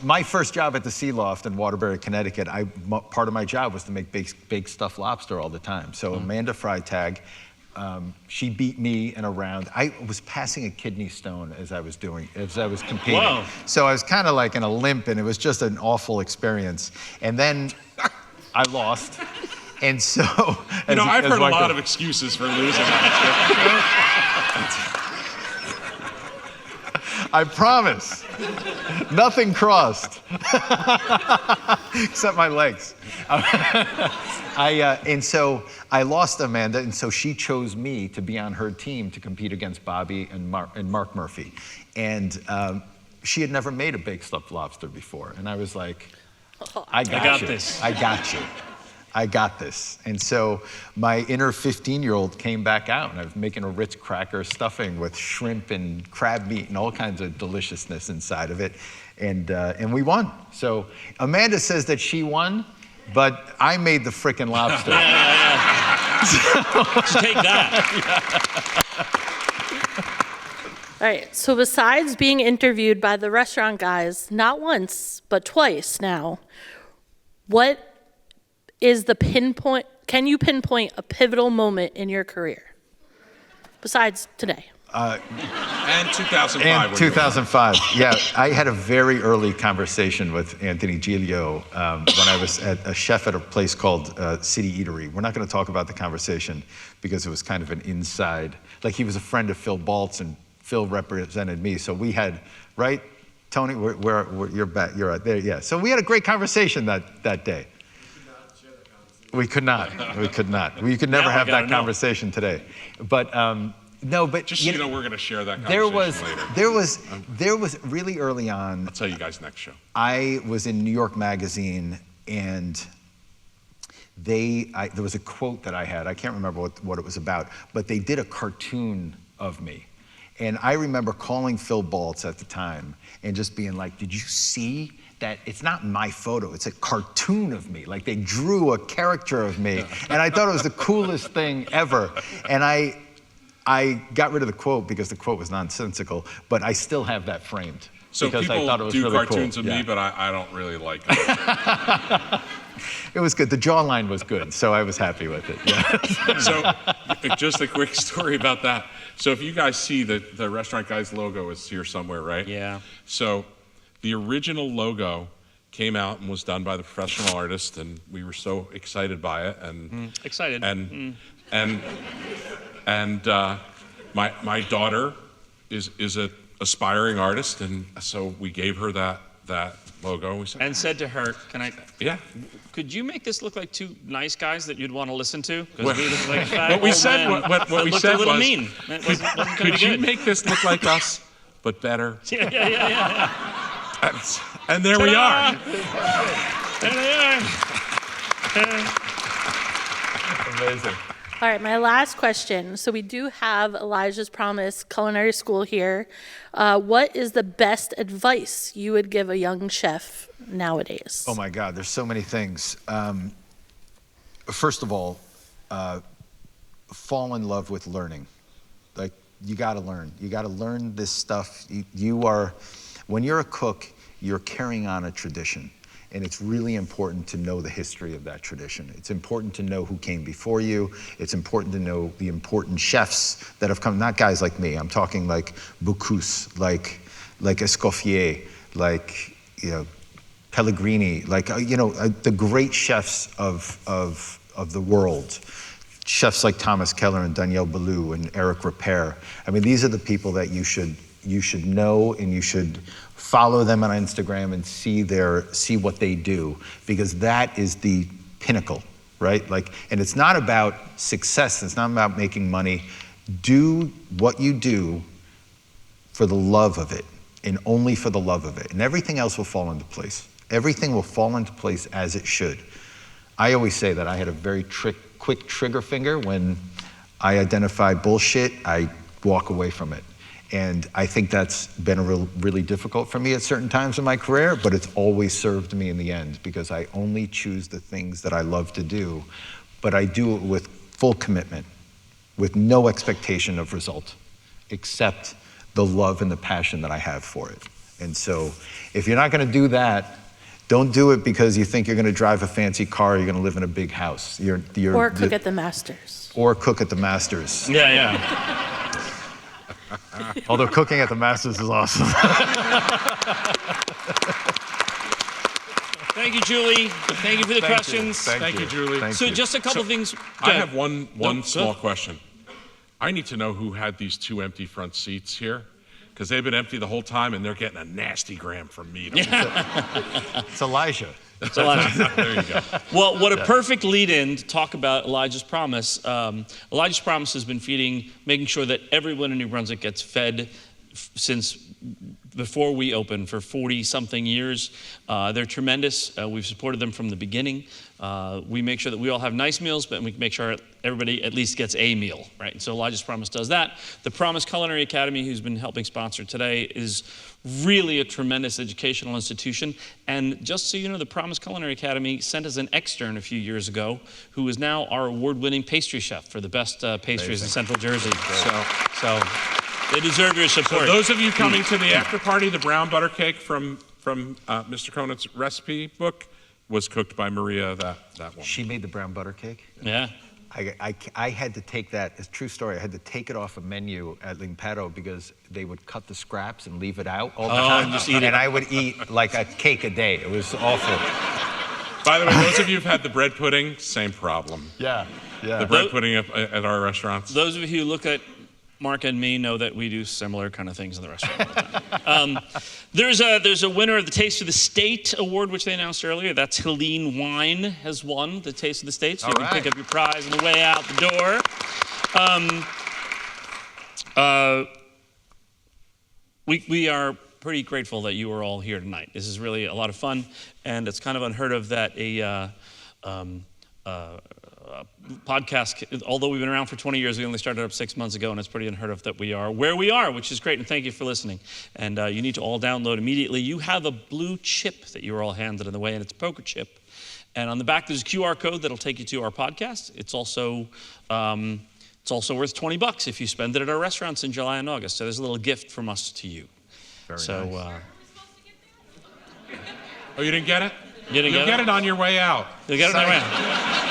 My first job at the Sea Loft in Waterbury, Connecticut, part of my job was to make baked stuffed lobster all the time. So Amanda Freitag, she beat me in a round. I was passing a kidney stone as I was competing. Whoa. So I was kind of like in a limp, and it was just an awful experience. And then I lost. And so, I've heard a lot of excuses for losing. I promise. Nothing crossed. Except my legs. And so I lost Amanda, and so she chose me to be on her team to compete against Bobby and Mark Murphy. And she had never made a baked stuffed lobster before. And I was like, I got this. I got you. I got this. And so my inner 15-year-old came back out, and I was making a Ritz cracker stuffing with shrimp and crab meat and all kinds of deliciousness inside of it. And we won. So Amanda says that she won, but I made the frickin' lobster. So take that. All right, so besides being interviewed by the restaurant guys, not once, but twice now, what is the pinpoint, can you pinpoint a pivotal moment in your career? Besides today. And 2005. And 2005, yeah. I had a very early conversation with Anthony Giglio when I was a chef at a place called City Eatery. We're not going to talk about the conversation because it was kind of an inside, like he was a friend of Phil Baltz and Phil represented me. So we had, right, Tony, you're back, you're right there, yeah. So we had a great conversation that day. We could not. We could never have that conversation today. But no, but just so you know, we're going to share that conversation later. There was really early on. I'll tell you guys next show. I was in New York Magazine, and there was a quote that I had. I can't remember what it was about, but they did a cartoon of me. And I remember calling Phil Baltz at the time and just being like, did you see that it's not my photo, it's a cartoon of me. Like they drew a character of me. And I thought it was the coolest thing ever. And I got rid of the quote because the quote was nonsensical, but I still have that framed. So because people I thought it was do really cartoons cool. of me, but I don't really like it. It was good. The jawline was good, so I was happy with it. Yeah. So just a quick story about that. So if you guys see the Restaurant Guys logo is here somewhere, right? Yeah. So the original logo came out and was done by the professional artist, and we were so excited by it. And excited. And my daughter is an aspiring artist, and so we gave her that logo. And we said, to her, "Can I? Yeah. Could you make this look like two nice guys that you'd want to listen to? Because we look like a fat What we old said, man what we looked said a little was, mean. It wasn't gonna could be you good. make this look like us, but better? Yeah. And there we are. There they are. Amazing. All right, my last question. So we do have Elijah's Promise Culinary School here. What is the best advice you would give a young chef nowadays? Oh my God, there's so many things. First of all, fall in love with learning. Like, you gotta learn. You gotta learn this stuff. When you're a cook, you're carrying on a tradition. And it's really important to know the history of that tradition. It's important to know who came before you. It's important to know the important chefs that have come, not guys like me. I'm talking like Bocuse, like Escoffier, like, Pellegrini, like, the great chefs of the world. Chefs like Thomas Keller and Daniel Boulou and Eric Ripert. I mean, these are the people that you should know, and you should follow them on Instagram and see what they do, because that is the pinnacle, right? Like, and it's not about success. It's not about making money. Do what you do for the love of it, and only for the love of it, and everything else will fall into place. Everything will fall into place as it should. I always say that I had a very quick trigger finger. When I identify bullshit, I walk away from it. And I think that's been really difficult for me at certain times in my career, but it's always served me in the end, because I only choose the things that I love to do, but I do it with full commitment, with no expectation of result, except the love and the passion that I have for it. And so if you're not gonna do that, don't do it because you think you're gonna drive a fancy car, you're gonna live in a big house. Or cook at the Masters. Or cook at the Masters. Yeah. Although cooking at the Masters is awesome. Thank you, Julie. Thank you for the questions. Thank you, Julie. Thank So you. just a couple things. I have one Go. small question. I need to know who had these two empty front seats here, because they've been empty the whole time, and they're getting a nasty gram from me. It's Elijah. It's Elijah. There you go. Well, what a perfect lead-in to talk about Elijah's Promise. Elijah's Promise has been making sure that everyone in New Brunswick gets fed since before we opened for 40-something years. They're tremendous. We've supported them from the beginning. We make sure that we all have nice meals, but we make sure everybody at least gets a meal, right? And so Elijah's Promise does that. The Promise Culinary Academy, who's been helping sponsor today, is really a tremendous educational institution. And just so you know, the Promise Culinary Academy sent us an extern a few years ago who is now our award-winning pastry chef for the best pastries in Central Jersey. So they deserve your support. So those of you coming to the after party, the brown butter cake from Mr. Conant's recipe book was cooked by Maria, that woman. She made the brown butter cake. Yeah. I had to take that, it's a true story, I had to take it off a menu at Limpetto because they would cut the scraps and leave it out all the time. And just eat it. And I would eat like a cake a day. It was awful. By the way, those of you who've had the bread pudding, same problem. Yeah. The bread pudding at our restaurants. Those of you who look at Mark and me know that we do similar kind of things in the restaurant all the time. There's a winner of the Taste of the State award, which they announced earlier. That's Helene Wine has won the Taste of the State, so you can pick up your prize on the way out the door. We are pretty grateful that you are all here tonight. This is really a lot of fun, and it's kind of unheard of that a podcast, although we've been around for 20 years, we only started up 6 months ago, and it's pretty unheard of that we are where we are, which is great, and thank you for listening. And you need to all download immediately. You have a blue chip that you were all handed in the way, and it's a poker chip. And on the back, there's a QR code that'll take you to our podcast. It's also worth $20 if you spend it at our restaurants in July and August. So there's a little gift from us to you. Very nice. Oh, you didn't get it? You'll get it on your way out. You'll get it on your way out.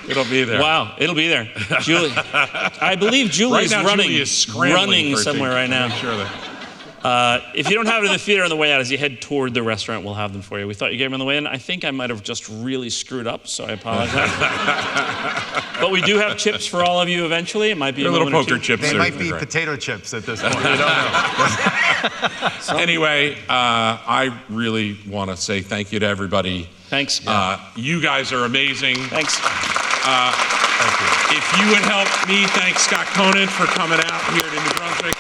It'll be there. Wow, it'll be there. Julie, I believe Julie's right now, running, Julie is scrambling somewhere right now. Make sure that. If you don't have it in the theater on the way out, as you head toward the restaurant, we'll have them for you. We thought you gave them on the way in. I think I might have just really screwed up, so I apologize. But we do have chips for all of you eventually. It might be a little moment poker chips. They are might be great. potato chips at this point. You don't know. Anyway, I really want to say thank you to everybody. Thanks. You guys are amazing. Thanks. Thank you. If you would help me thank Scott Conant for coming out here to New Brunswick.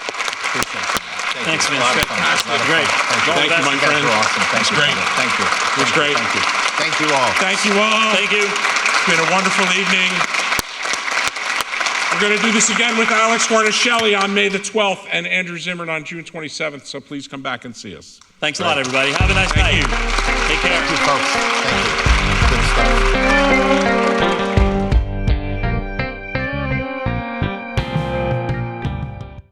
Thanks, man. A lot of fun. Great. Thank you, my You guys friend. were awesome. Thank you. great. Thank you. It was great. Thank you. Thank you all. Thank you all. Thank you. It's been a wonderful evening. We're going to do this again with Alex Guarnaschelli on May the 12th and Andrew Zimmern on June 27th, so please come back and see us. Thanks a lot, everybody. Have a nice night. you. Take care. Thank you, folks. Thank you. Good stuff.